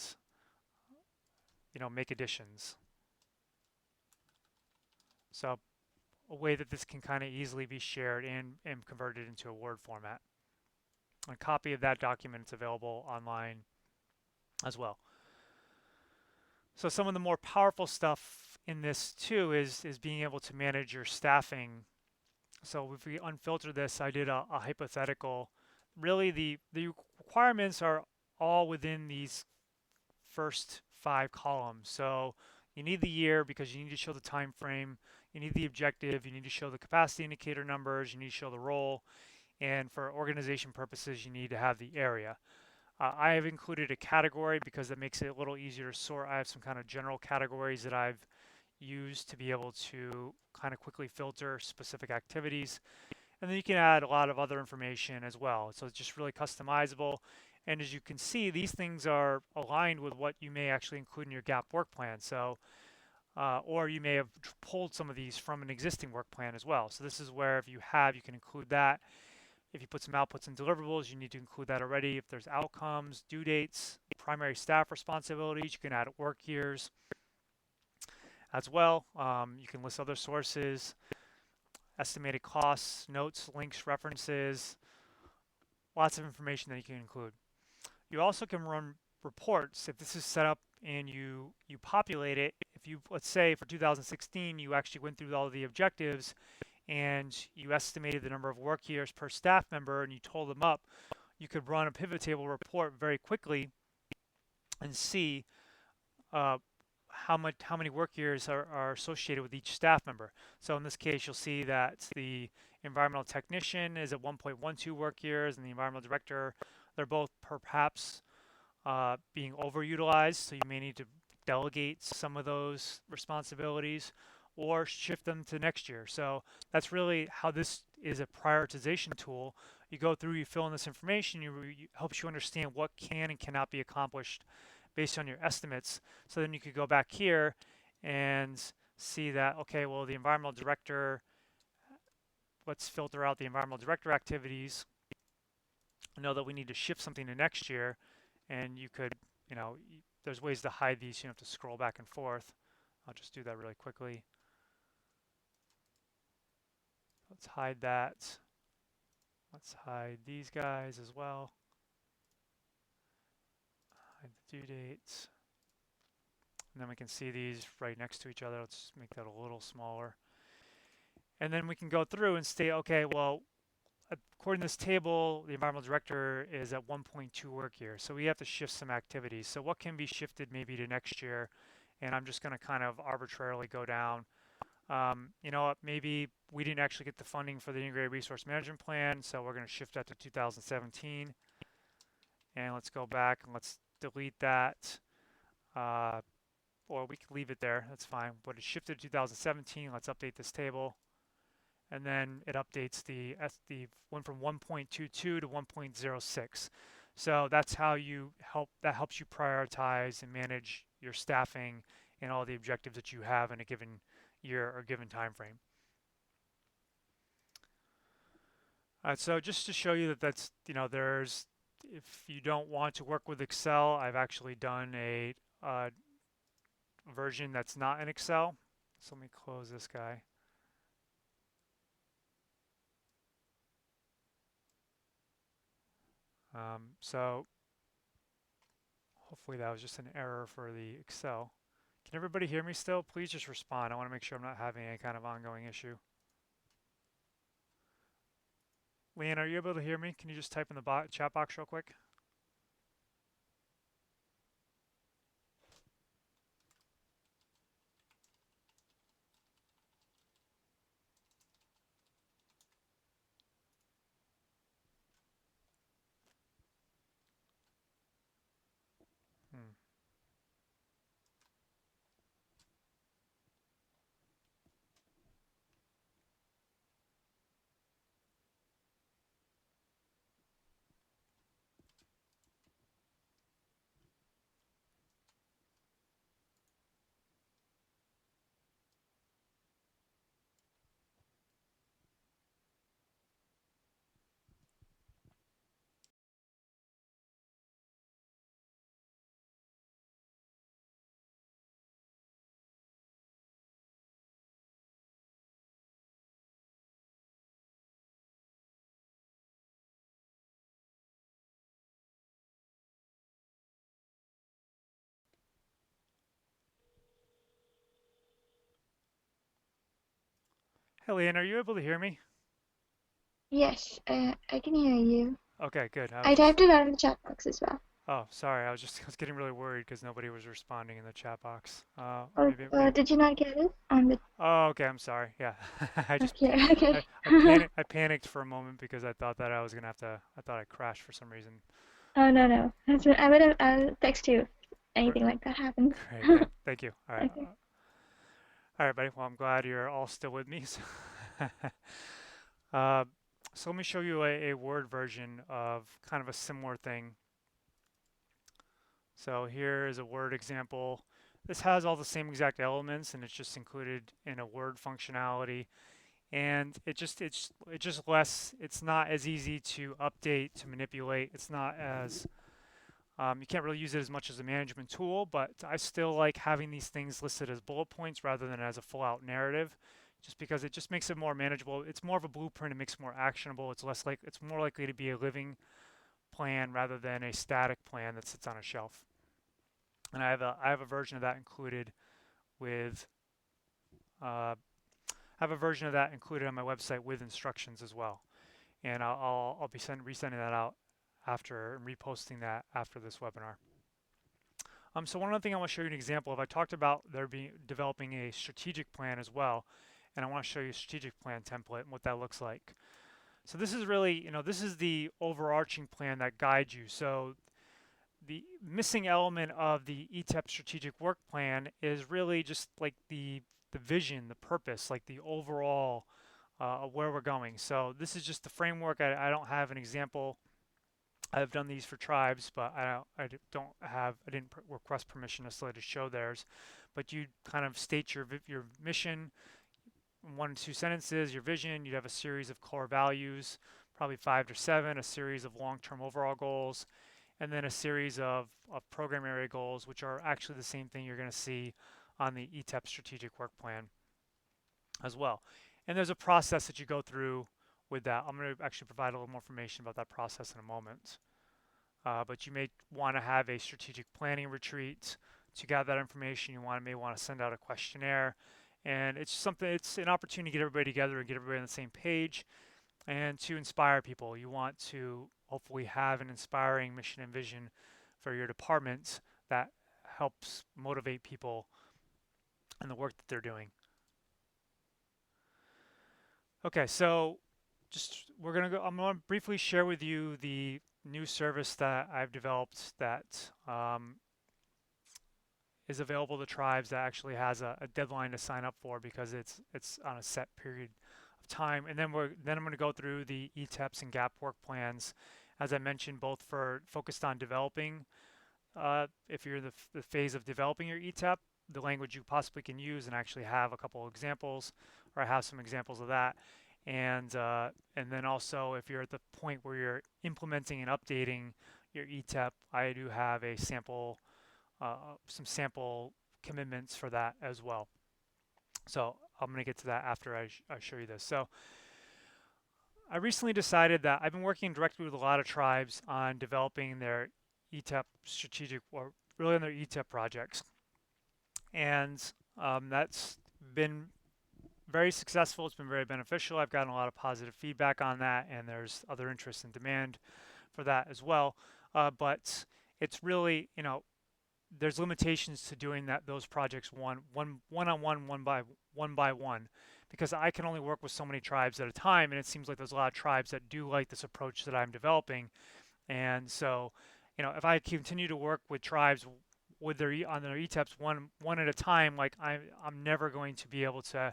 make additions. So a way that this can kind of easily be shared and converted into a Word format. A copy of that document is available online as well. So some of the more powerful stuff in this too is being able to manage your staffing. So if we unfilter this, I did a hypothetical. Really the requirements are all within these first 5 columns. So you need the year because you need to show the time frame. You need the objective. You need to show the capacity indicator numbers. You need to show the role. And for organization purposes, you need to have the area. I have included a category because that makes it a little easier to sort. I have some kind of general categories that I've used to be able to kind of quickly filter specific activities. And then you can add a lot of other information as well. So it's just really customizable. And as you can see, these things are aligned with what you may actually include in your GAP work plan. So, or you may have pulled some of these from an existing work plan as well. So this is where if you can include that. If you put some outputs and deliverables, you need to include that already. If there's outcomes, due dates, primary staff responsibilities, you can add work years as well. You can list other sources, estimated costs, notes, links, references, lots of information that you can include. You also can run reports if this is set up and you populate it. If you, let's say for 2016, you actually went through all of the objectives and you estimated the number of work years per staff member and you totaled them up, you could run a pivot table report very quickly and see uh, how many work years are associated with each staff member. So in this case, you'll see that the environmental technician is at 1.12 work years and the environmental director, they're both perhaps being overutilized, so you may need to delegate some of those responsibilities or shift them to next year. So that's really how this is a prioritization tool. You go through, you fill in this information, it helps you understand what can and cannot be accomplished based on your estimates. So then you could go back here and see that, okay, well, the environmental director, let's filter out the environmental director activities, know that we need to shift something to next year, and you could, there's ways to hide these. You don't have to scroll back and forth. I'll just do that really quickly. Let's hide that. Let's hide these guys as well. Hide the due dates. And then we can see these right next to each other. Let's make that a little smaller. And then we can go through and say, okay, well, according to this table, the environmental director is at 1.2 work years. So we have to shift some activities. So what can be shifted maybe to next year? And I'm just going to kind of arbitrarily go down. You know what, maybe we didn't actually get the funding for the Integrated Resource Management Plan, so we're going to shift that to 2017. And let's go back and let's delete that. Or we can leave it there, that's fine. But it's shifted to 2017, let's update this table. And then it updates the went from 1.22 to 1.06. So that's how that helps you prioritize and manage your staffing and all the objectives that you have in a given year or given time frame. So just to show you that that's, if you don't want to work with Excel, I've actually done a version that's not in Excel. So let me close this guy. So hopefully that was just an error for the Excel. Can everybody hear me still? Please just respond. I want to make sure I'm not having any kind of ongoing issue. Leanne, are you able to hear me? Can you just type in the chat box real quick? Hmm. Hey, Leanne, are you able to hear me? Yes, I can hear you. Okay, good. I typed it out in the chat box as well. Oh, sorry. I was getting really worried because nobody was responding in the chat box. Or Or maybe. did you not get it on the? Oh, okay. I'm sorry. Yeah, I just Okay, okay. I panicked for a moment because I thought that I was gonna have to. I thought I crashed for some reason. Oh no no. I'll text you if anything like that happens. Great. Thank you. All right. Okay. All right, buddy. Well, I'm glad you're all still with me. Uh, so let me show you a Word version of kind of a similar thing. So here is a Word example. This has all the same exact elements and it's just included in a Word functionality. and it's just less. It's not as easy to update, to manipulate. It's not as you can't really use it as much as a management tool, but I still like having these things listed as bullet points rather than as a full-out narrative, just because it just makes it more manageable. It's more of a blueprint. It makes it more actionable. It's more likely to be a living plan rather than a static plan that sits on a shelf. And I have a version of that included with I have a version of that included on my website with instructions as well. And I'll be resending that out after and reposting that after this webinar. So one other thing I want to show you an example of, I talked about there being developing a strategic plan as well, and I want to show you a strategic plan template and what that looks like. So this is really, this is the overarching plan that guides you. So the missing element of the ETEP strategic work plan is really just like the vision, the purpose, like the overall of where we're going. So this is just the framework. I don't have an example. I've done these for tribes, but I didn't request permission necessarily to show theirs. But you kind of state your mission, 1 to 2 sentences, your vision. You'd have a series of core values, probably 5 to 7, a series of long-term overall goals, and then a series of program area goals, which are actually the same thing you're going to see on the ETEP strategic work plan as well. And there's a process that you go through with that. I'm going to actually provide a little more information about that process in a moment. But you may want to have a strategic planning retreat to gather that information. May want to send out a questionnaire, and it's an opportunity to get everybody together and get everybody on the same page, and to inspire people. You want to hopefully have an inspiring mission and vision for your department that helps motivate people in the work that they're doing. Okay, so I'm gonna briefly share with you the new service that I've developed that is available to tribes, that actually has a deadline to sign up for because it's on a set period of time. And then I'm going to go through the ETEPs and GAP work plans, as I mentioned, both for focused on developing. If you're in the phase of developing your ETEP, the language you possibly can use, and actually have a couple of examples, or I have some examples of that. And then also, if you're at the point where you're implementing and updating your ETEP, I do have some sample commitments for that as well. So I'm going to get to that after I show you this. So I recently decided that I've been working directly with a lot of tribes on developing their ETEP strategic, or really on their ETEP projects. And that's been very successful. It's been very beneficial. I've gotten a lot of positive feedback on that, and there's other interest and demand for that as well. But it's really, there's limitations to doing those projects one on one by one, because I can only work with so many tribes at a time, and it seems like there's a lot of tribes that do like this approach that I'm developing. And so, if I continue to work with tribes with on their ETEPs one at a time, like I'm never going to be able to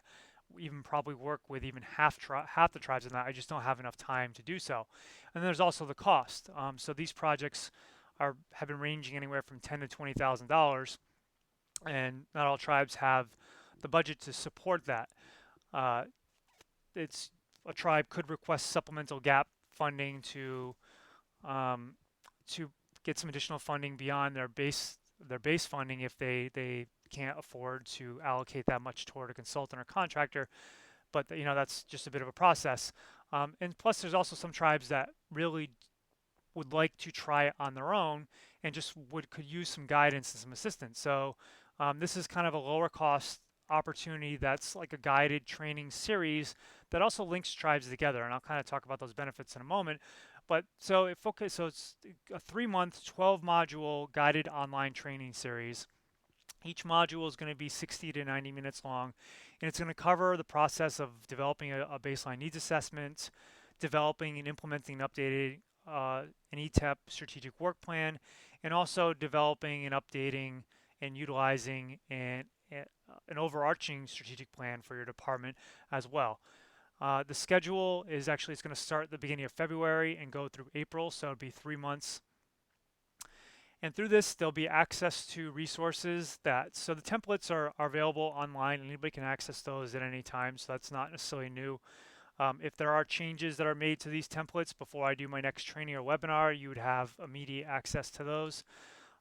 even probably work with even half the tribes in that. I just don't have enough time to do so. And then there's also the cost. So these projects have been ranging anywhere from $10,000 to $20,000, and not all tribes have the budget to support that. It's A tribe could request supplemental gap funding to get some additional funding beyond their base funding if they can't afford to allocate that much toward a consultant or contractor. But that's just a bit of a process. And plus, there's also some tribes that really would like to try it on their own and just could use some guidance and some assistance. So this is kind of a lower cost opportunity that's like a guided training series that also links tribes together, and I'll kind of talk about those benefits in a moment. But so it's a 3-month, 12 module guided online training series. Each module is going to be 60 to 90 minutes long, and it's going to cover the process of developing a baseline needs assessment, developing and implementing and updating an ETEP strategic work plan, and also developing and updating and utilizing an overarching strategic plan for your department as well. The schedule is it's going to start at the beginning of February and go through April, so it'll be 3 months. And through this, there'll be access to resources so the templates are available online. Anybody can access those at any time, so that's not necessarily new. If there are changes that are made to these templates before I do my next training or webinar, you would have immediate access to those.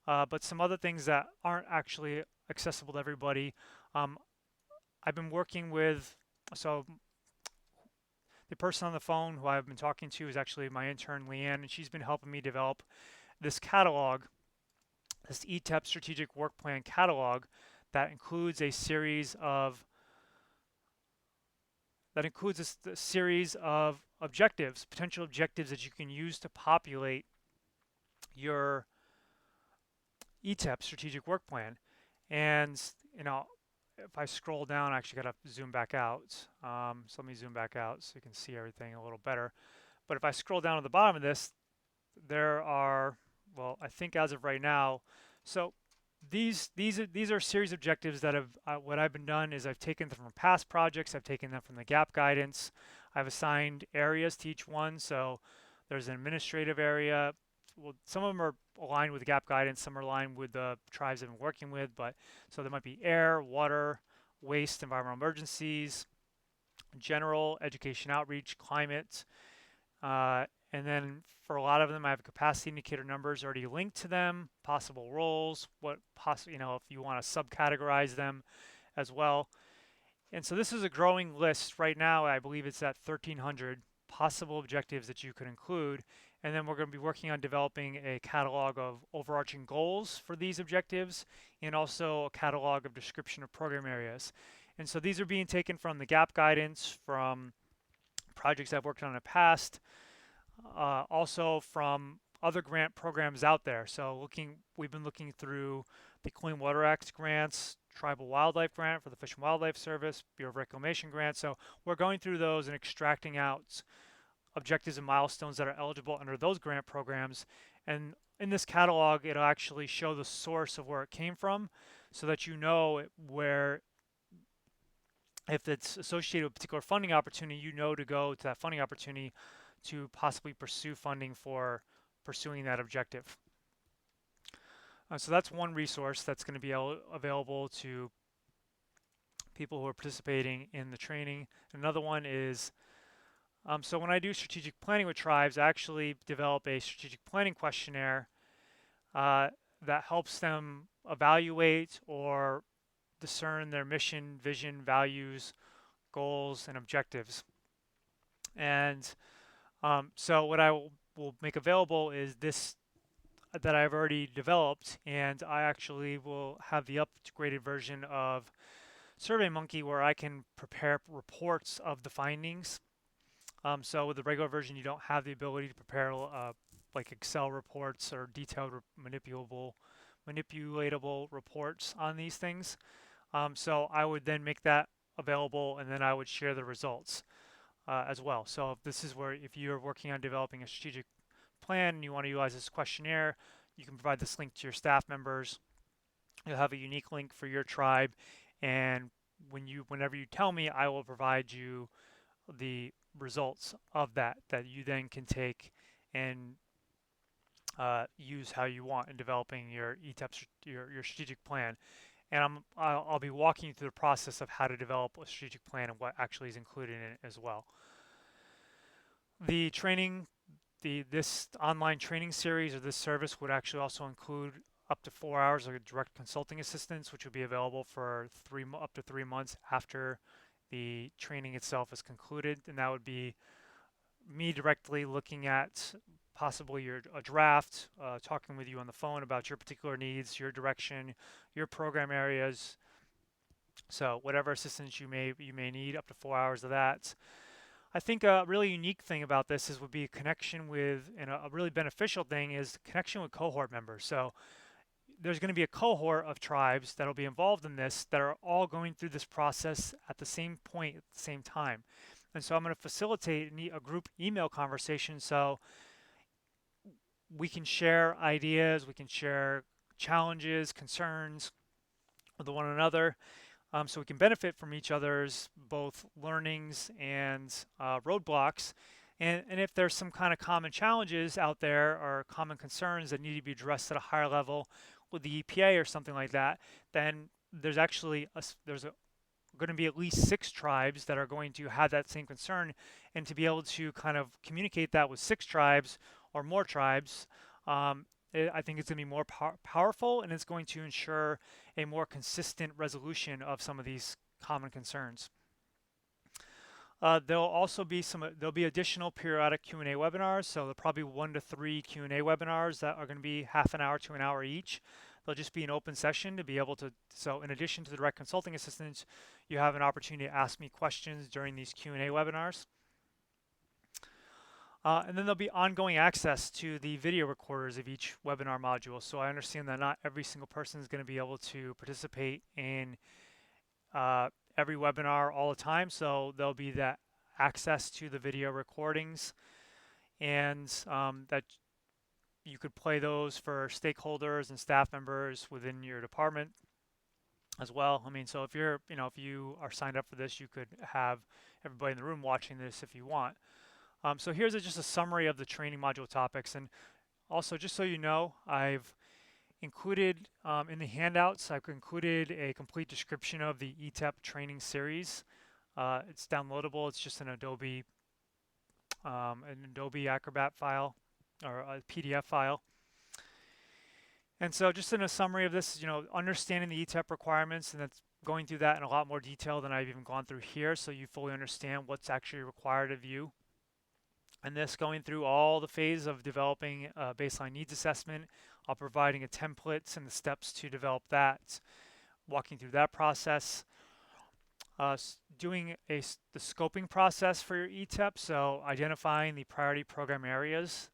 But some other things that aren't actually accessible to everybody, um, I've been working with, so the person on the phone who I've been talking to is actually my intern, Leanne, and she's been helping me develop this catalog, this ETEP Strategic Work Plan catalog that includes a series of objectives, potential objectives that you can use to populate your ETEP strategic work plan. And you know, if I scroll down, I actually got to zoom back out. So let me zoom back out so you can see everything a little better. But if I scroll down to the bottom of this, there are, well, I think as of right now, so these are series objectives that have what I've been done is I've taken them from past projects, I've taken them from the gap guidance, I've assigned areas to each one. So there's an administrative area. Well, some of them are aligned with the gap guidance, some are aligned with the tribes I've been working with, but so there might be air, water, waste, environmental emergencies, general education outreach, climate, uh, and then for a lot of them, I have capacity indicator numbers already linked to them, possible roles, if you want to subcategorize them as well. And so this is a growing list. Right now, I believe it's at 1,300 possible objectives that you could include. And then we're going to be working on developing a catalog of overarching goals for these objectives and also a catalog of description of program areas. And so these are being taken from the gap guidance, from projects I've worked on in the past, also from other grant programs out there. So we've been looking through the Clean Water Act grants, Tribal Wildlife Grant for the Fish and Wildlife Service, Bureau of Reclamation grant. So we're going through those and extracting out objectives and milestones that are eligible under those grant programs. And in this catalog, it'll actually show the source of where it came from so that you know where, if it's associated with a particular funding opportunity, you know to go to that funding opportunity to possibly pursue funding for pursuing that objective. So that's one resource that's going to be available to people who are participating in the training. Another one is, so when I do strategic planning with tribes, I actually develop a strategic planning questionnaire that helps them evaluate or discern their mission, vision, values, goals, and objectives. And so what I will make available is this that I've already developed, and I actually will have the upgraded version of SurveyMonkey where I can prepare reports of the findings. So with the regular version, you don't have the ability to prepare like Excel reports or detailed manipulatable reports on these things. So I would then make that available, and then I would share the results as well. So this is where, if you're working on developing a strategic plan and you want to utilize this questionnaire, you can provide this link to your staff members. You'll have a unique link for your tribe, and whenever you tell me, I will provide you the results of that you then can take and use how you want in developing your ETEP, your strategic plan. And I'll be walking you through the process of how to develop a strategic plan and what actually is included in it as well. The training, this online training series or this service would actually also include up to 4 hours of direct consulting assistance, which would be available for up to 3 months after the training itself is concluded. And that would be me directly looking at possibly a draft, talking with you on the phone about your particular needs, your direction, your program areas. So whatever assistance you may need, up to 4 hours of that. I think a really unique thing about this would be a connection with, and a really beneficial thing is connection with cohort members. So there's going to be a cohort of tribes that'll be involved in this that are all going through this process at the same point, at the same time. And so I'm going to facilitate a group email conversation so we can share ideas, we can share challenges, concerns with one another, so we can benefit from each other's both learnings and roadblocks. And if there's some kind of common challenges out there or common concerns that need to be addressed at a higher level with the EPA or something like that, then there's actually going to be at least 6 tribes that are going to have that same concern, and to be able to kind of communicate that with 6 tribes or more tribes, I think it's going to be more powerful, and it's going to ensure a more consistent resolution of some of these common concerns. There'll be additional periodic Q&A webinars, so there'll probably 1 to 3 Q&A webinars that are going to be half an hour to an hour each. They'll just be an open session to be able to, so in addition to the direct consulting assistance, you have an opportunity to ask me questions during these Q&A webinars. And then there'll be ongoing access to the video recorders of each webinar module. So I understand that not every single person is going to be able to participate in every webinar all the time, so there'll be that access to the video recordings, and that you could play those for stakeholders and staff members within your department as well. I mean, so if if you are signed up for this, you could have everybody in the room watching this if you want. So here's just a summary of the training module topics, and also just so you know, I've included in the handouts, I've included a complete description of the ETEP training series. It's downloadable. It's just an Adobe Acrobat file or a PDF file. And so just in a summary of this, understanding the ETEP requirements, and that's going through that in a lot more detail than I've even gone through here, so you fully understand what's actually required of you. And this going through all the phases of developing a baseline needs assessment, providing a template and the steps to develop that, walking through that process, doing the scoping process for your ETEP, so identifying the priority program areas,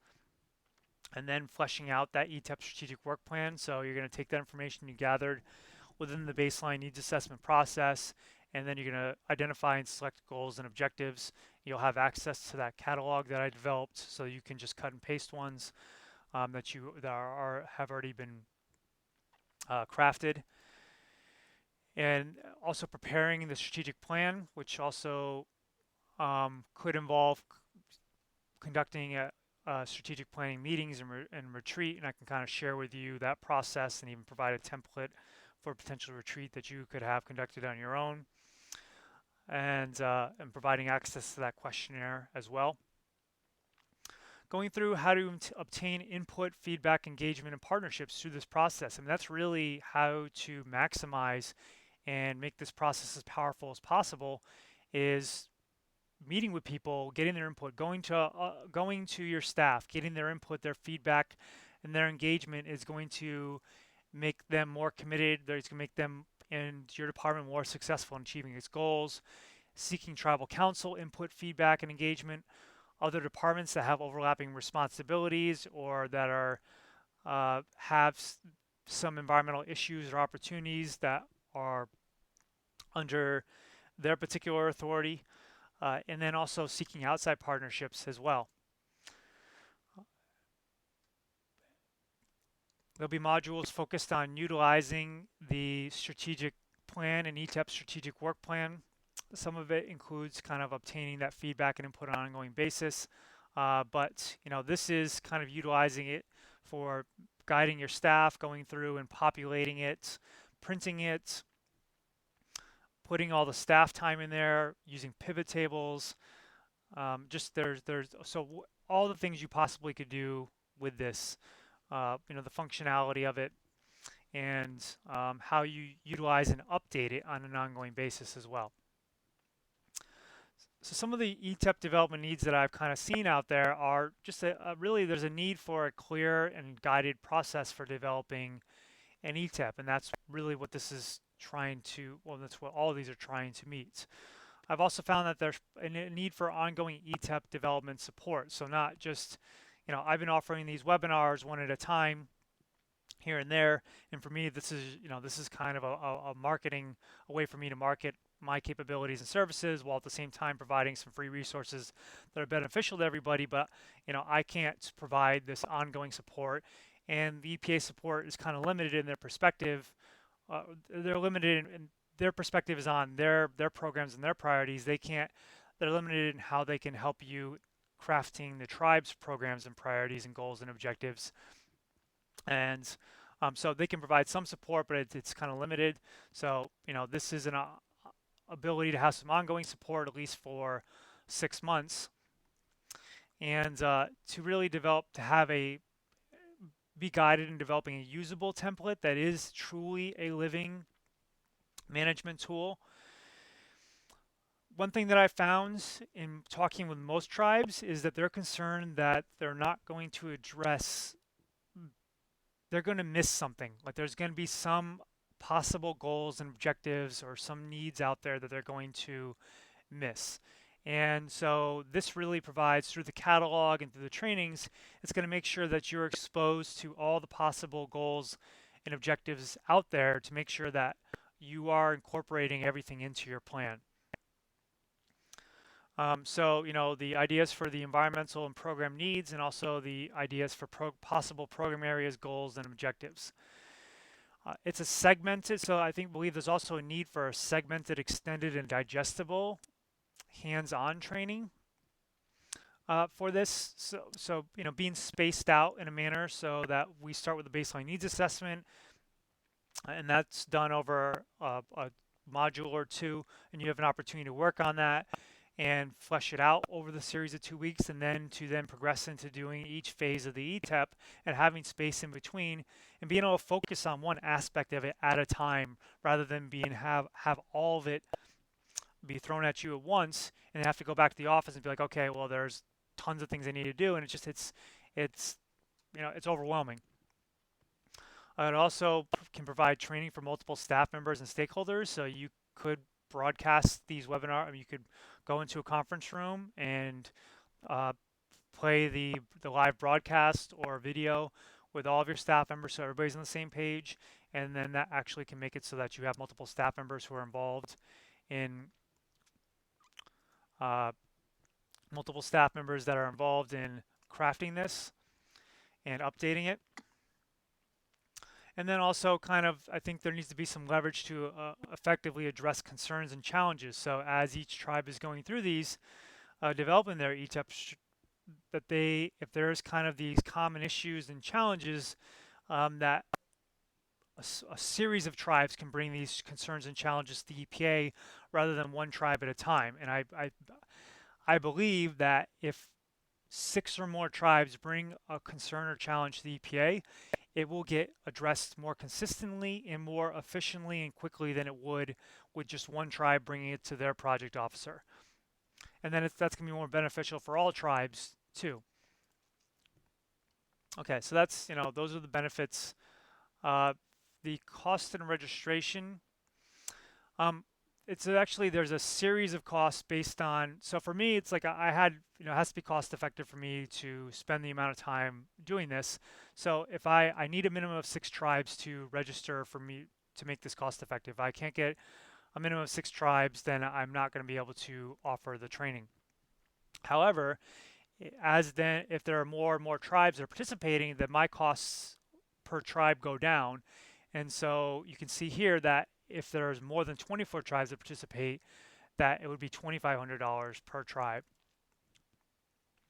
and then fleshing out that ETEP strategic work plan. So you're going to take that information you gathered within the baseline needs assessment process, and then you're going to identify and select goals and objectives. You'll have access to that catalog that I developed, so you can just cut and paste ones that have already been crafted. And also preparing the strategic plan, which also could involve conducting strategic planning meetings and retreat, and I can kind of share with you that process and even provide a template for a potential retreat that you could have conducted on your own, and providing access to that questionnaire as well. Going through how to obtain input, feedback, engagement, and partnerships through this process. I mean, that's really how to maximize and make this process as powerful as possible, is meeting with people, getting their input, going to your staff, getting their input, their feedback, and their engagement is going to make them more committed. It's going to make them and your department more successful in achieving its goals. Seeking tribal council input, feedback, and engagement. Other departments that have overlapping responsibilities or that have some environmental issues or opportunities that are under their particular authority, and then also seeking outside partnerships as well. There'll be modules focused on utilizing the strategic plan and ETEP strategic work plan. Some of it includes kind of obtaining that feedback and input on an ongoing basis, but this is kind of utilizing it for guiding your staff, going through and populating it, printing it, putting all the staff time in there, using pivot tables. So all the things you possibly could do with this, the functionality of it, and how you utilize and update it on an ongoing basis as well. So some of the ETEP development needs that I've kind of seen out there are just really there's a need for a clear and guided process for developing an ETEP, and that's really what this is trying to, well, that's what all of these are trying to meet. I've also found that there's a need for ongoing ETEP development support. So not just, I've been offering these webinars one at a time here and there, and for me, this is kind of a way for me to market my capabilities and services while at the same time providing some free resources that are beneficial to everybody. But I can't provide this ongoing support, and the EPA support is kind of limited in their perspective. They're limited in their perspective is on their programs and their priorities. They're limited in how they can help you crafting the tribe's programs and priorities and goals and objectives. And so they can provide some support, but it's kind of limited. So, this is an ability to have some ongoing support, at least for 6 months, and to really be guided in developing a usable template that is truly a living management tool. One thing that I found in talking with most tribes is that they're concerned that they're going to miss something. Like there's going to be some possible goals and objectives or some needs out there that they're going to miss. And so this really provides, through the catalog and through the trainings, it's going to make sure that you're exposed to all the possible goals and objectives out there to make sure that you are incorporating everything into your plan. So, the ideas for the environmental and program needs, and also the ideas for possible program areas, goals, and objectives. It's a segmented, so believe there's also a need for a segmented, extended, and digestible hands-on training for this. So, being spaced out in a manner so that we start with a baseline needs assessment, and that's done over a module or two, and you have an opportunity to work on that and flesh it out over the series of 2 weeks, and then progress into doing each phase of the ETEP and having space in between and being able to focus on one aspect of it at a time rather than have all of it be thrown at you at once and have to go back to the office and be like, okay, well, there's tons of things I need to do, and it's overwhelming. It also can provide training for multiple staff members and stakeholders, so you could broadcast these webinars. You could go into a conference room and play the live broadcast or video with all of your staff members so everybody's on the same page, and then that actually can make it so that you have multiple staff members who are involved in multiple staff members that are involved in crafting this and updating it. And then also I think there needs to be some leverage to effectively address concerns and challenges. So as each tribe is going through these, developing their ETEPs, if there's kind of these common issues and challenges, that a series of tribes can bring these concerns and challenges to the EPA rather than one tribe at a time. And I believe that if 6 or more tribes bring a concern or challenge to the EPA, it will get addressed more consistently and more efficiently and quickly than it would with just one tribe bringing it to their project officer. And then that's going to be more beneficial for all tribes too. Okay, so that's, those are the benefits. The cost and registration. There's a series of costs based on, so for me, it's like it has to be cost effective for me to spend the amount of time doing this. So if I need a minimum of 6 tribes to register for me to make this cost effective. If I can't get a minimum of 6 tribes, then I'm not going to be able to offer the training. However, if there are more and more tribes that are participating, then my costs per tribe go down. And so you can see here that if there's more than 24 tribes that participate, that it would be $2,500 per tribe.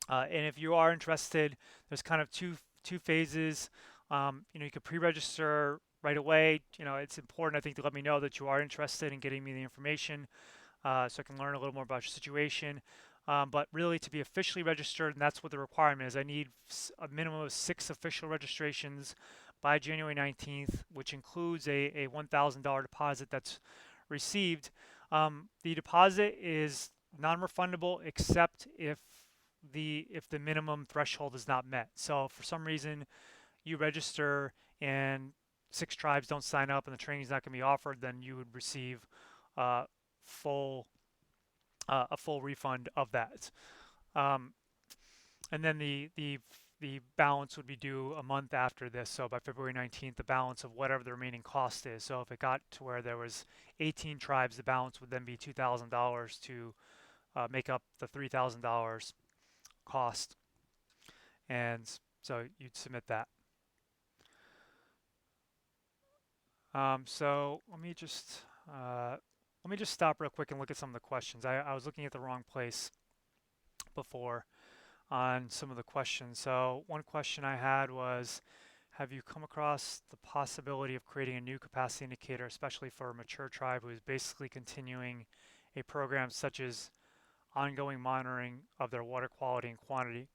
And if you are interested, there's kind of two phases. You could pre-register right away. It's important, I think, to let me know that you are interested in getting me the information so I can learn a little more about your situation. But really, to be officially registered, and that's what the requirement is, I need a minimum of 6 official registrations by January 19th, which includes a $1,000 deposit that's received. The deposit is non-refundable except if the minimum threshold is not met. So if for some reason you register and 6 tribes don't sign up and the training is not going to be offered, then you would receive a full refund of that. And then the balance would be due a month after this. So by February 19th, the balance of whatever the remaining cost is. So if it got to where there was 18 tribes, the balance would then be $2,000 to make up the $3,000 cost. And so you'd submit that. So let me just stop real quick and look at some of the questions. I was looking at the wrong place before. on some of the questions. So one question I had was, have you come across the possibility of creating a new capacity indicator, especially for a mature tribe who is basically continuing a program such as ongoing monitoring of their water quality and quantity?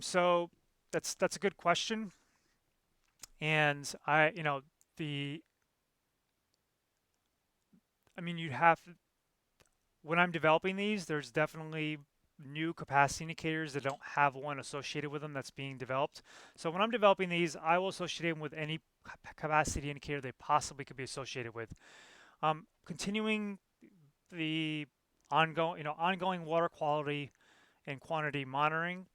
So that's a good question, and the I mean, you'd have when I'm developing these, there's definitely new capacity indicators that don't have one associated with them that's being developed. So when I'm developing these, I will associate them with any capacity indicator they possibly could be associated with. Continuing the ongoing water quality and quantity monitoring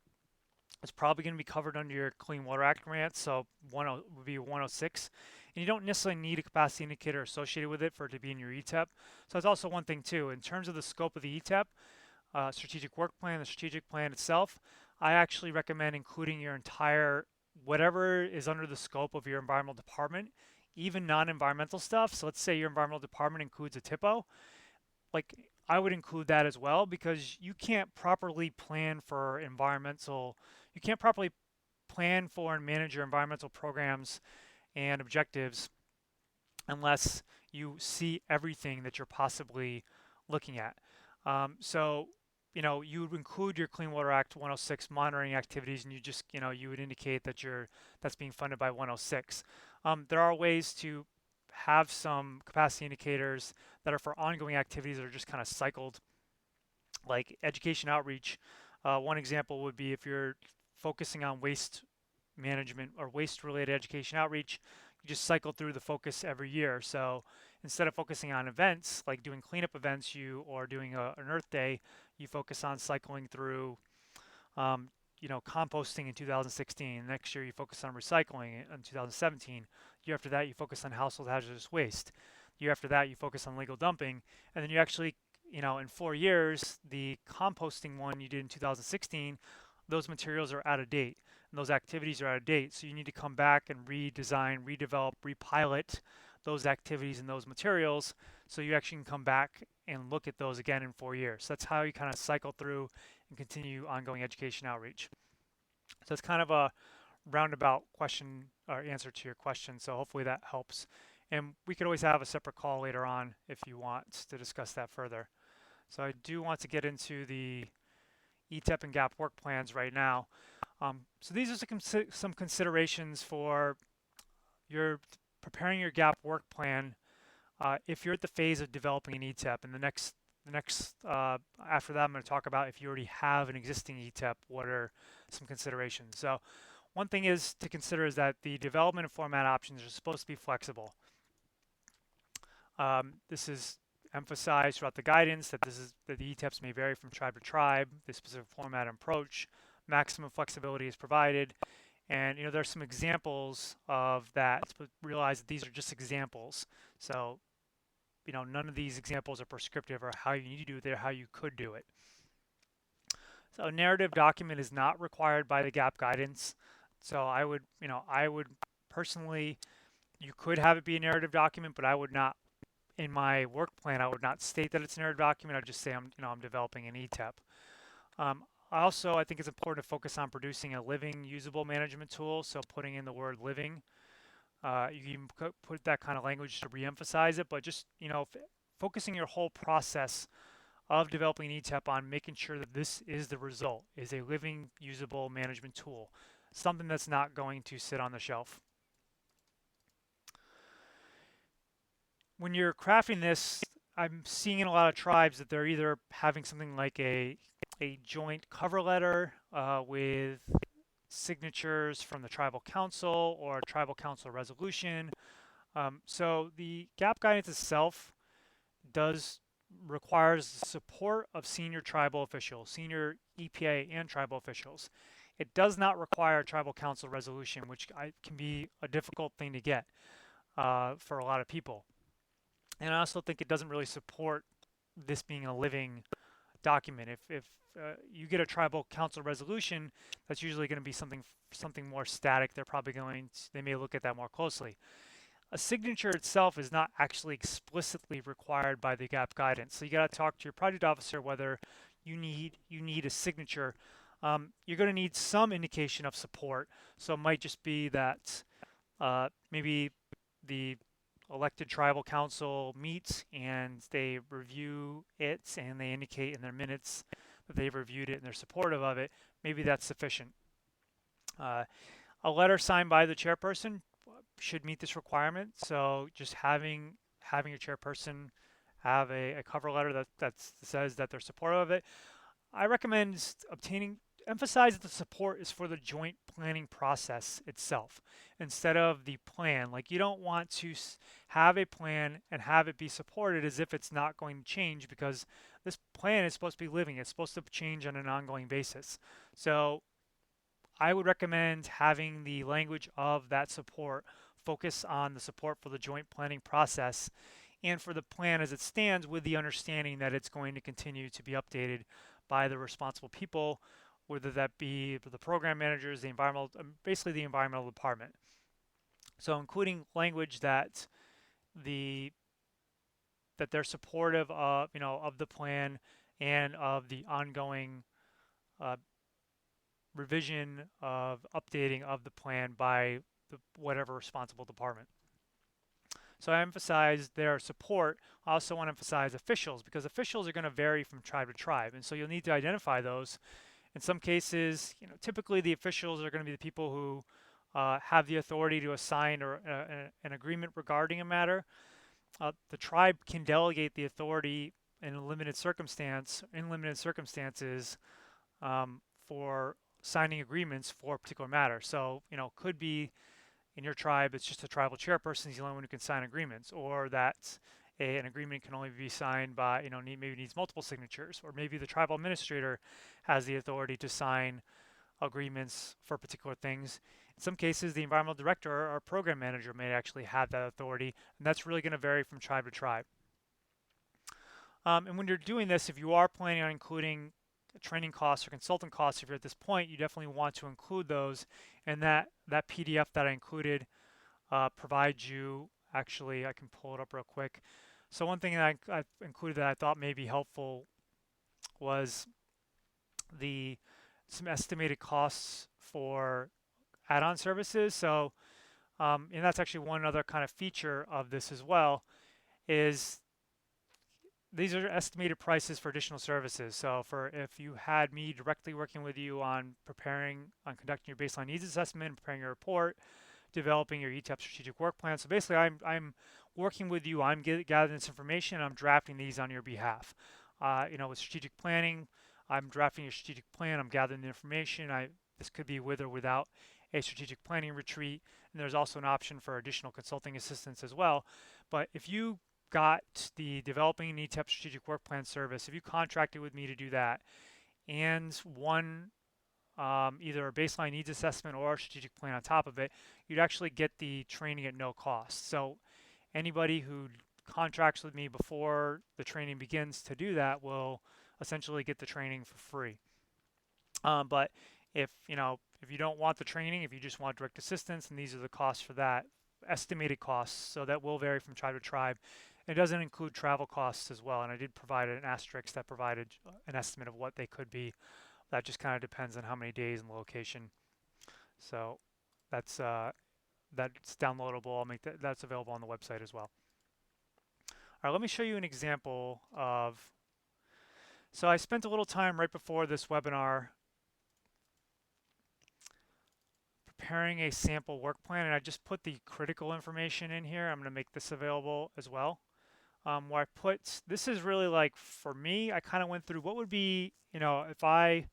is probably going to be covered under your Clean Water Act grant, so would be 106. And you don't necessarily need a capacity indicator associated with it for it to be in your ETEP. So that's also one thing too. In terms of the scope of the ETEP, strategic work plan, the strategic plan itself, I actually recommend including your entire, whatever is under the scope of your environmental department, even non-environmental stuff. So let's say your environmental department includes a TIPO, like I would include that as well because you can't properly plan for you can't properly plan for and manage your environmental programs and objectives unless you see everything that you're possibly looking at. So, you would include your Clean Water Act 106 monitoring activities, and you would indicate that that's being funded by 106. There are ways to have some capacity indicators that are for ongoing activities that are just kind of cycled, like education outreach. One example would be if you're focusing on waste management or waste related education outreach, you just cycle through the focus every year. So instead of focusing on events like doing cleanup events or doing an Earth Day, you focus on cycling through composting in 2016. Next year you focus on recycling in 2017. Year after that you focus on household hazardous waste. Year after that you focus on legal dumping, and then you actually, in 4 years, the composting one you did in 2016, those materials are out of date and those activities are out of date. So you need to come back and redesign, redevelop, repilot those activities and those materials so you actually can come back and look at those again in 4 years. So that's how you kind of cycle through and continue ongoing education outreach. So it's kind of a roundabout question or answer to your question. So hopefully that helps. And we could always have a separate call later on if you want to discuss that further. So I do want to get into the ETEP and GAP work plans right now. So these are some considerations for your preparing your GAP work plan if you're at the phase of developing an ETEP. And after that, I'm going to talk about if you already have an existing ETEP, what are some considerations. So one thing is to consider is that the development and format options are supposed to be flexible. This is emphasized throughout the guidance that that the ETEPs may vary from tribe to tribe, the specific format and approach, maximum flexibility is provided, and there's some examples of that, but realize that these are just examples. So none of these examples are prescriptive or how you need to do it, they're how you could do it. So a narrative document is not required by the GAP guidance. So I would personally, you could have it be a narrative document, but I would not, in my work plan, I would not state that it's a narrative document. I'd just say I'm developing an ETEP. Also, I think it's important to focus on producing a living, usable management tool. So putting in the word living, you can put that kind of language to reemphasize it, but just focusing your whole process of developing an ETEP on making sure that this is the result, is a living, usable management tool, something that's not going to sit on the shelf. When you're crafting this, I'm seeing in a lot of tribes that they're either having something like a joint cover letter with signatures from the tribal council or a tribal council resolution. So the GAP guidance itself requires the support of senior tribal officials, senior EPA and tribal officials. It does not require a tribal council resolution, which can be a difficult thing to get for a lot of people. And I also think it doesn't really support this being a living document. If you get a tribal council resolution, that's usually going to be something more static. They may look at that more closely. A signature itself is not actually explicitly required by the GAP guidance. So you got to talk to your project officer whether you need a signature. You're going to need some indication of support. So it might just be that maybe the elected tribal council meets and they review it and they indicate in their minutes that they've reviewed it and they're supportive of it. Maybe that's sufficient. Uh, a letter signed by the chairperson should meet this requirement. So just having your chairperson have a cover letter that says that they're supportive of it. I recommend emphasize that the support is for the joint planning process itself instead of the plan. Like you don't want to have a plan and have it be supported as if it's not going to change because this plan is supposed to be living. It's supposed to change on an ongoing basis. So I would recommend having the language of that support focus on the support for the joint planning process and for the plan as it stands with the understanding that it's going to continue to be updated by the responsible people, whether that be the program managers, basically the environmental department. So including language the that they're supportive of, of the plan and of the ongoing uh, revision of updating of the plan by whatever responsible department. So I emphasize their support. I also want to emphasize officials because officials are going to vary from tribe to tribe. And so you'll need to identify those. In some cases, typically the officials are going to be the people who have the authority to assign an agreement regarding a matter. The tribe can delegate the authority in limited circumstances for signing agreements for a particular matter. So, could be in your tribe, it's just a tribal chairperson is the only one who can sign agreements, or that an agreement can only be signed by, maybe needs multiple signatures, or maybe the tribal administrator has the authority to sign agreements for particular things. In some cases, the environmental director or program manager may actually have that authority, and that's really going to vary from tribe to tribe. And when you're doing this, if you are planning on including training costs or consultant costs, if you're at this point, you definitely want to include those. And that PDF that I included provides you, actually, I can pull it up real quick. So one thing that I included that I thought may be helpful was some estimated costs for add-on services. So, and that's actually one other kind of feature of this as well, is these are estimated prices for additional services. So for if you had me directly working with you on conducting your baseline needs assessment, preparing your report, developing your ETEP strategic work plan. So basically I'm working with you, I'm gathering this information, and I'm drafting these on your behalf. With strategic planning, I'm drafting your strategic plan, I'm gathering the information. This could be with or without a strategic planning retreat, and there's also an option for additional consulting assistance as well. But if you got the developing an ETEP strategic work plan service, if you contracted with me to do that, and one either a baseline needs assessment or a strategic plan on top of it, you'd actually get the training at no cost. So anybody who contracts with me before the training begins to do that will essentially get the training for free. But if you don't want the training, if you just want direct assistance, and these are the costs for that, estimated costs, so that will vary from tribe to tribe. It doesn't include travel costs as well, and I did provide an asterisk that provided an estimate of what they could be. That just kind of depends on how many days and the location. So that's downloadable. I'll make that's available on the website as well. All right, let me show you an example of. So I spent a little time right before this webinar preparing a sample work plan, and I just put the critical information in here. I'm going to make this available as well. Where I put, this is really like, for me, I kind of went through what would be, if I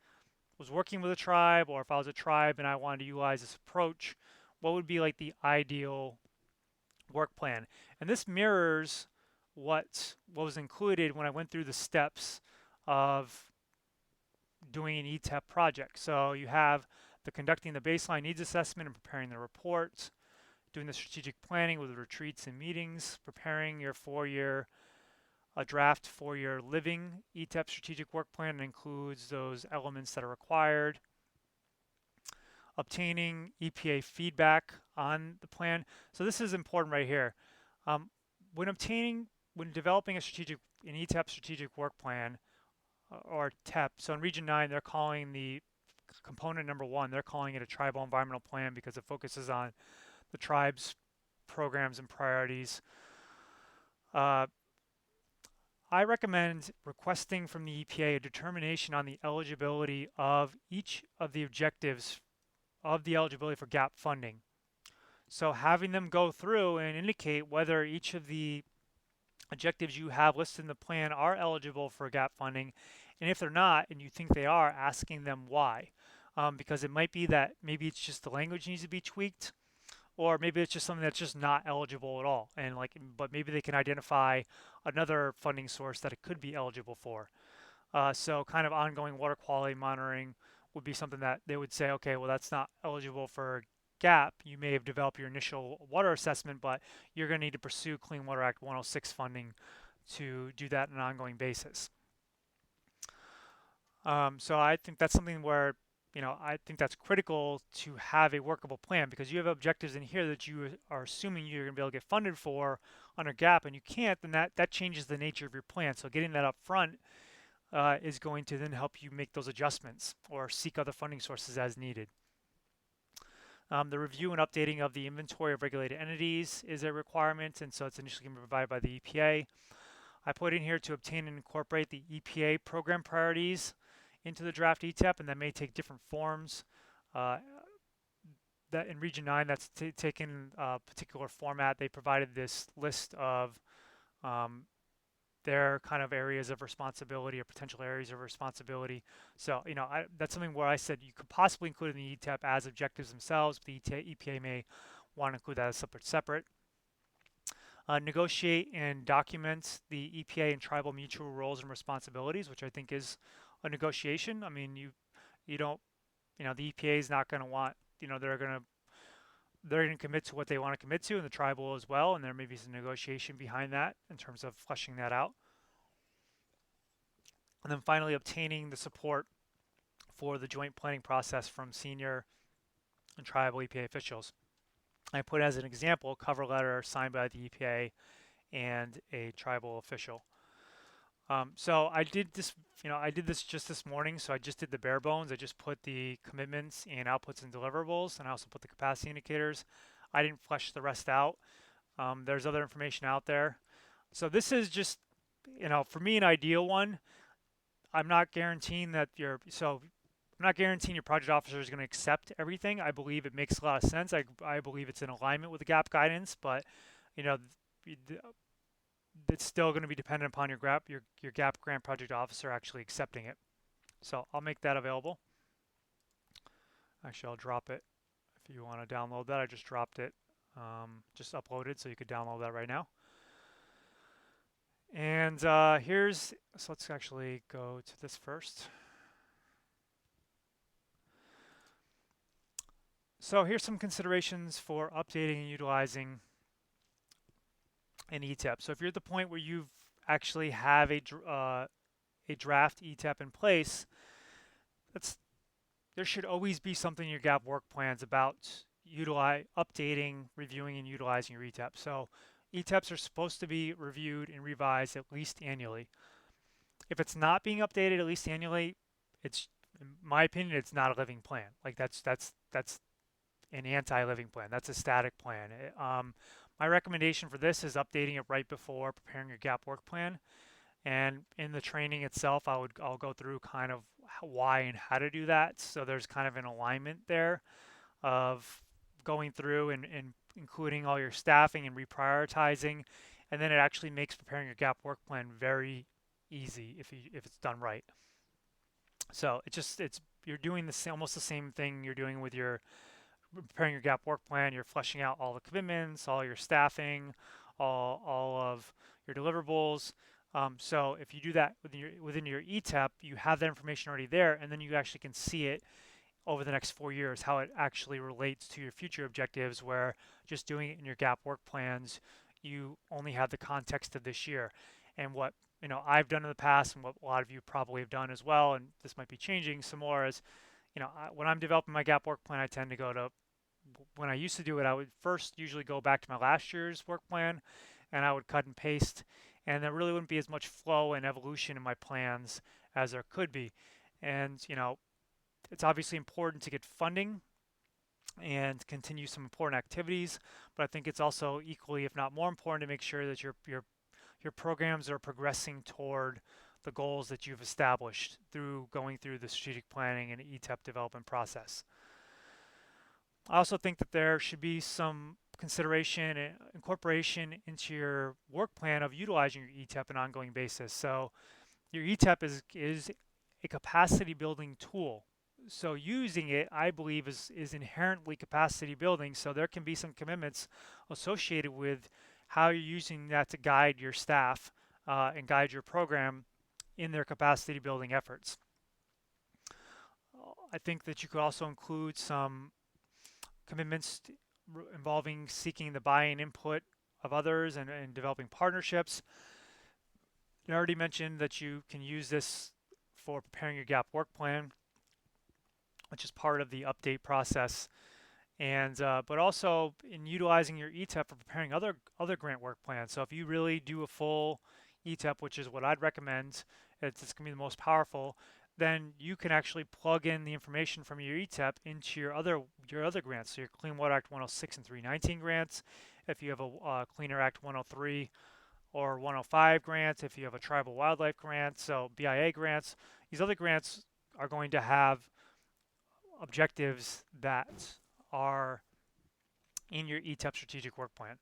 was working with a tribe, or if I was a tribe and I wanted to utilize this approach, what would be like the ideal work plan? And this mirrors what was included when I went through the steps of doing an ETEP project. So you have conducting the baseline needs assessment and preparing the reports, doing the strategic planning with retreats and meetings, preparing your a draft for your living ETEP strategic work plan that includes those elements that are required, obtaining EPA feedback on the plan. So this is important right here. When developing an ETEP strategic work plan, or TEP. So in Region 9, they're calling the component number 1, they're calling it a tribal environmental plan because it focuses on the tribe's programs and priorities. Uh, I recommend requesting from the EPA a determination on the eligibility of each of the objectives of the eligibility for gap funding. So having them go through and indicate whether each of the objectives you have listed in the plan are eligible for gap funding, and if they're not, and you think they are, asking them why. Because it might be that maybe it's just the language needs to be tweaked, or maybe it's just something that's just not eligible at all, and but maybe they can identify another funding source that it could be eligible for. So kind of ongoing water quality monitoring would be something that they would say, okay, well, that's not eligible for GAP. You may have developed your initial water assessment, but you're going to need to pursue Clean Water Act 106 funding to do that on an ongoing basis. So I think that's something where, I think that's critical to have a workable plan, because you have objectives in here that you are assuming you're going to be able to get funded for under GAP, and you can't, then that changes the nature of your plan. So getting that up front is going to then help you make those adjustments or seek other funding sources as needed. The review and updating of the inventory of regulated entities is a requirement, and so it's initially going to be provided by the EPA. I put in here to obtain and incorporate the EPA program priorities into the draft ETEP, and that may take different forms. Uh, that in Region 9, that's taken a particular format. They provided this list of um, their kind of areas of responsibility or potential areas of responsibility. So, that's something where I said you could possibly include in the ETEP as objectives themselves, but the EPA may want to include that as separate. Negotiate and document the EPA and tribal mutual roles and responsibilities, which I think is a negotiation. I mean, you don't, the EPA is not going to want, they're going to commit to what they want to commit to, and the tribal as well, and there may be some negotiation behind that in terms of fleshing that out. And then finally, obtaining the support for the joint planning process from senior and tribal EPA officials. I put as an example a cover letter signed by the EPA and a tribal official. So I did this, I did this just this morning. So I just did the bare bones. I just put the commitments and outputs and deliverables, and I also put the capacity indicators. I didn't flesh the rest out. There's other information out there. So this is just, for me, an ideal one. I'm not guaranteeing that I'm not guaranteeing your project officer is going to accept everything. I believe it makes a lot of sense. I believe it's in alignment with the GAP guidance, but you know, it's still going to be dependent upon your GAP grant project officer actually accepting it. So I'll make that available. Actually, I'll drop it if you want to download that. I just dropped it, just uploaded, so you could download that right now. And so let's actually go to this first. So here's some considerations for updating and utilizing an ETEP. So if you're at the point where you've actually have a draft ETEP in place, there should always be something in your GAP work plans about updating, reviewing, and utilizing your ETEP. So ETEPs are supposed to be reviewed and revised at least annually. If it's not being updated at least annually, it's, in my opinion, it's not a living plan. Like that's an anti-living plan. That's a static plan. My recommendation for this is updating it right before preparing your GAP work plan. And in the training itself, I'll go through kind of why and how to do that. So there's kind of an alignment there of going through and including all your staffing and reprioritizing, and then it actually makes preparing your GAP work plan very easy if it's done right. So you're doing almost the same thing you're doing with your preparing your GAP work plan. You're fleshing out all the commitments, all your staffing, all of your deliverables. So if you do that within your ETEP, you have that information already there, and then you actually can see it over the next 4 years, how it actually relates to your future objectives, where just doing it in your GAP work plans, you only have the context of this year. And what I've done in the past, and what a lot of you probably have done as well, and this might be changing some more, is when I'm developing my GAP work plan, I tend to go to, when I used to do it, I would first usually go back to my last year's work plan, and I would cut and paste and there really wouldn't be as much flow and evolution in my plans as there could be. And it's obviously important to get funding and continue some important activities, but I think it's also equally, if not more important, to make sure that your programs are progressing toward the goals that you've established through going through the strategic planning and ETEP development process. I also think that there should be some consideration and incorporation into your work plan of utilizing your ETEP on an ongoing basis. So your ETEP is a capacity building tool. So using it, I believe, is inherently capacity building. So there can be some commitments associated with how you're using that to guide your staff and guide your program in their capacity building efforts. I think that you could also include some commitments involving seeking the buy-in input of others and developing partnerships. I already mentioned that you can use this for preparing your gap work plan, which is part of the update process, and but also in utilizing your ETEP for preparing other grant work plans. So if you really do a full ETEP, which is what I'd recommend, it's going to be the most powerful, then you can actually plug in the information from your ETEP into your other grants. So your Clean Water Act 106 and 319 grants, if you have a Clean Air Act 103 or 105 grants, if you have a tribal wildlife grant, so BIA grants, these other grants are going to have objectives that are in your ETEP strategic work plan.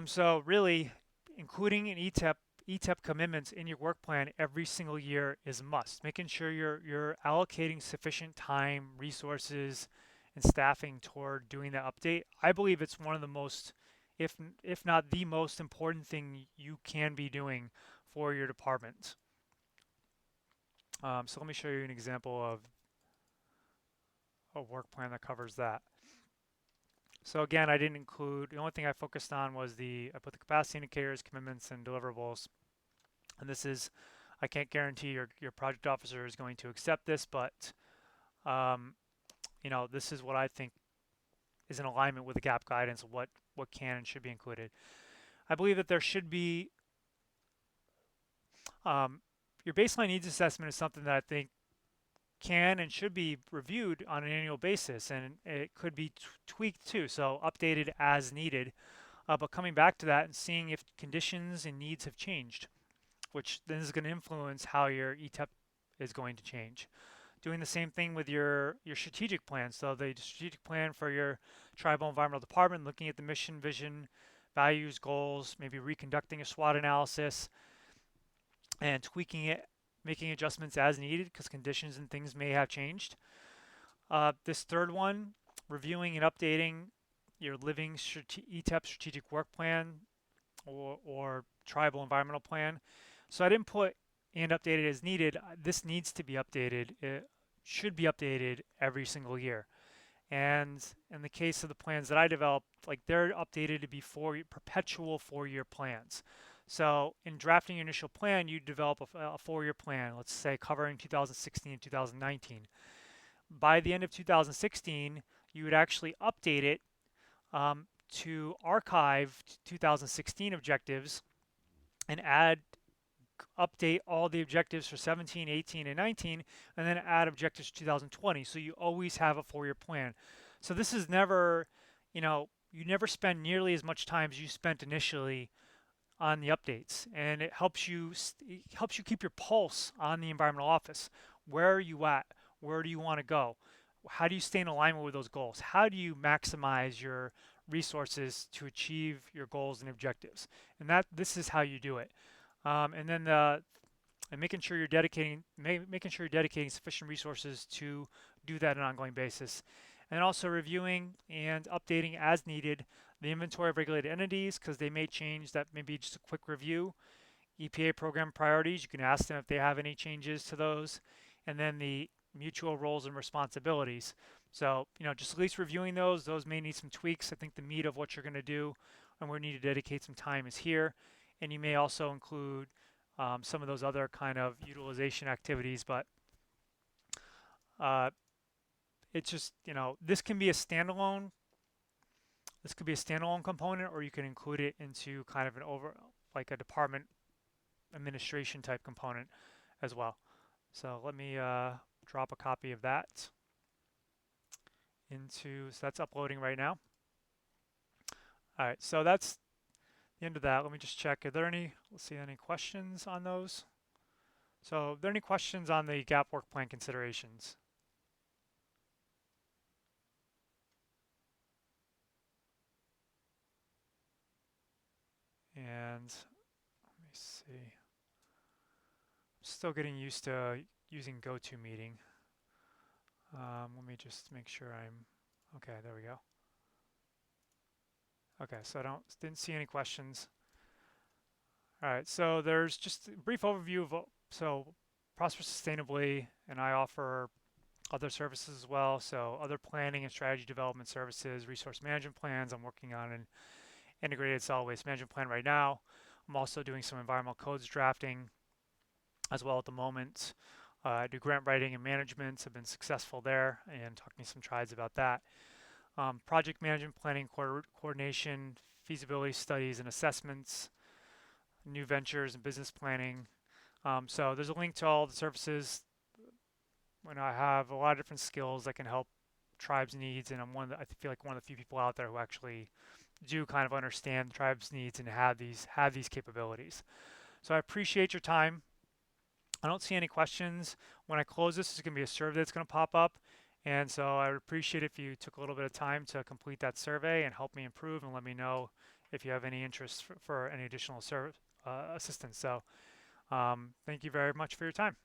So really, including an ETEP commitments in your work plan every single year is a must. Making sure you're allocating sufficient time, resources, and staffing toward doing that update. I believe it's one of the most, if not the most important thing you can be doing for your department. So let me show you an example of a work plan that covers that. So again, I didn't include, the only thing I focused on was I put the capacity indicators, commitments, and deliverables. And this is, I can't guarantee your project officer is going to accept this, but this is what I think is in alignment with the GAP guidance of what can and should be included. I believe that there should be, your baseline needs assessment is something that I think can and should be reviewed on an annual basis, and it could be tweaked too, so updated as needed. But coming back to that and seeing if conditions and needs have changed, which then is going to influence how your ETEP is going to change. Doing the same thing with your strategic plan. So the strategic plan for your tribal environmental department, looking at the mission, vision, values, goals, maybe reconducting a SWOT analysis and tweaking it, making adjustments as needed because conditions and things may have changed. This third one, reviewing and updating your living ETEP strategic work plan or tribal environmental plan. So I didn't put and updated as needed. This needs to be updated. It should be updated every single year. And in the case of the plans that I developed, like they're updated to be perpetual 4-year plans. So in drafting your initial plan, you develop a 4-year plan, let's say covering 2016 and 2019. By the end of 2016, you would actually update it to archive 2016 objectives and update all the objectives for 17, 18, and 19, and then add objectives for 2020. So you always have a 4-year plan. So this is never, you never spend nearly as much time as you spent initially on the updates, and it helps you keep your pulse on the environmental office. Where are you at? Where do you want to go? How do you stay in alignment with those goals? How do you maximize your resources to achieve your goals and objectives? And this is how you do it. And then making sure you're dedicating sufficient resources to do that on an ongoing basis, and also reviewing and updating as needed the inventory of regulated entities because they may change. That may be just a quick review. EPA program priorities, you can ask them if they have any changes to those, and then the mutual roles and responsibilities. So just at least reviewing those may need some tweaks. I think the meat of what you're going to do and where you need to dedicate some time is here. And you may also include some of those other kind of utilization activities, but it's just, this can be a standalone This could be a standalone component, or you can include it into kind of like a department administration type component as well. So let me drop a copy of that so that's uploading right now. All right, so that's the end of that. Let me just check. Are there let's see, any questions on those? So are there any questions on the gap work plan considerations? And let me see. I'm still getting used to using GoToMeeting. Let me just make sure okay, there we go. Okay, so didn't see any questions. All right, so there's just a brief overview of so Prosper Sustainably, and I offer other services as well. So other planning and strategy development services, resource management plans. I'm working on an integrated solid waste management plan right now. I'm also doing some environmental codes drafting as well at the moment. I do grant writing and management. I've been successful there and talking to some tribes about that. Project management, planning, coordination, feasibility studies and assessments, new ventures and business planning. So there's a link to all the services. When I have a lot of different skills that can help tribes' needs, and I feel like one of the few people out there who actually do kind of understand tribes' needs and have these capabilities. So I appreciate your time. I don't see any questions. When I close this, there's going to be a survey that's going to pop up. And so I would appreciate if you took a little bit of time to complete that survey and help me improve and let me know if you have any interest for any additional assistance. So thank you very much for your time.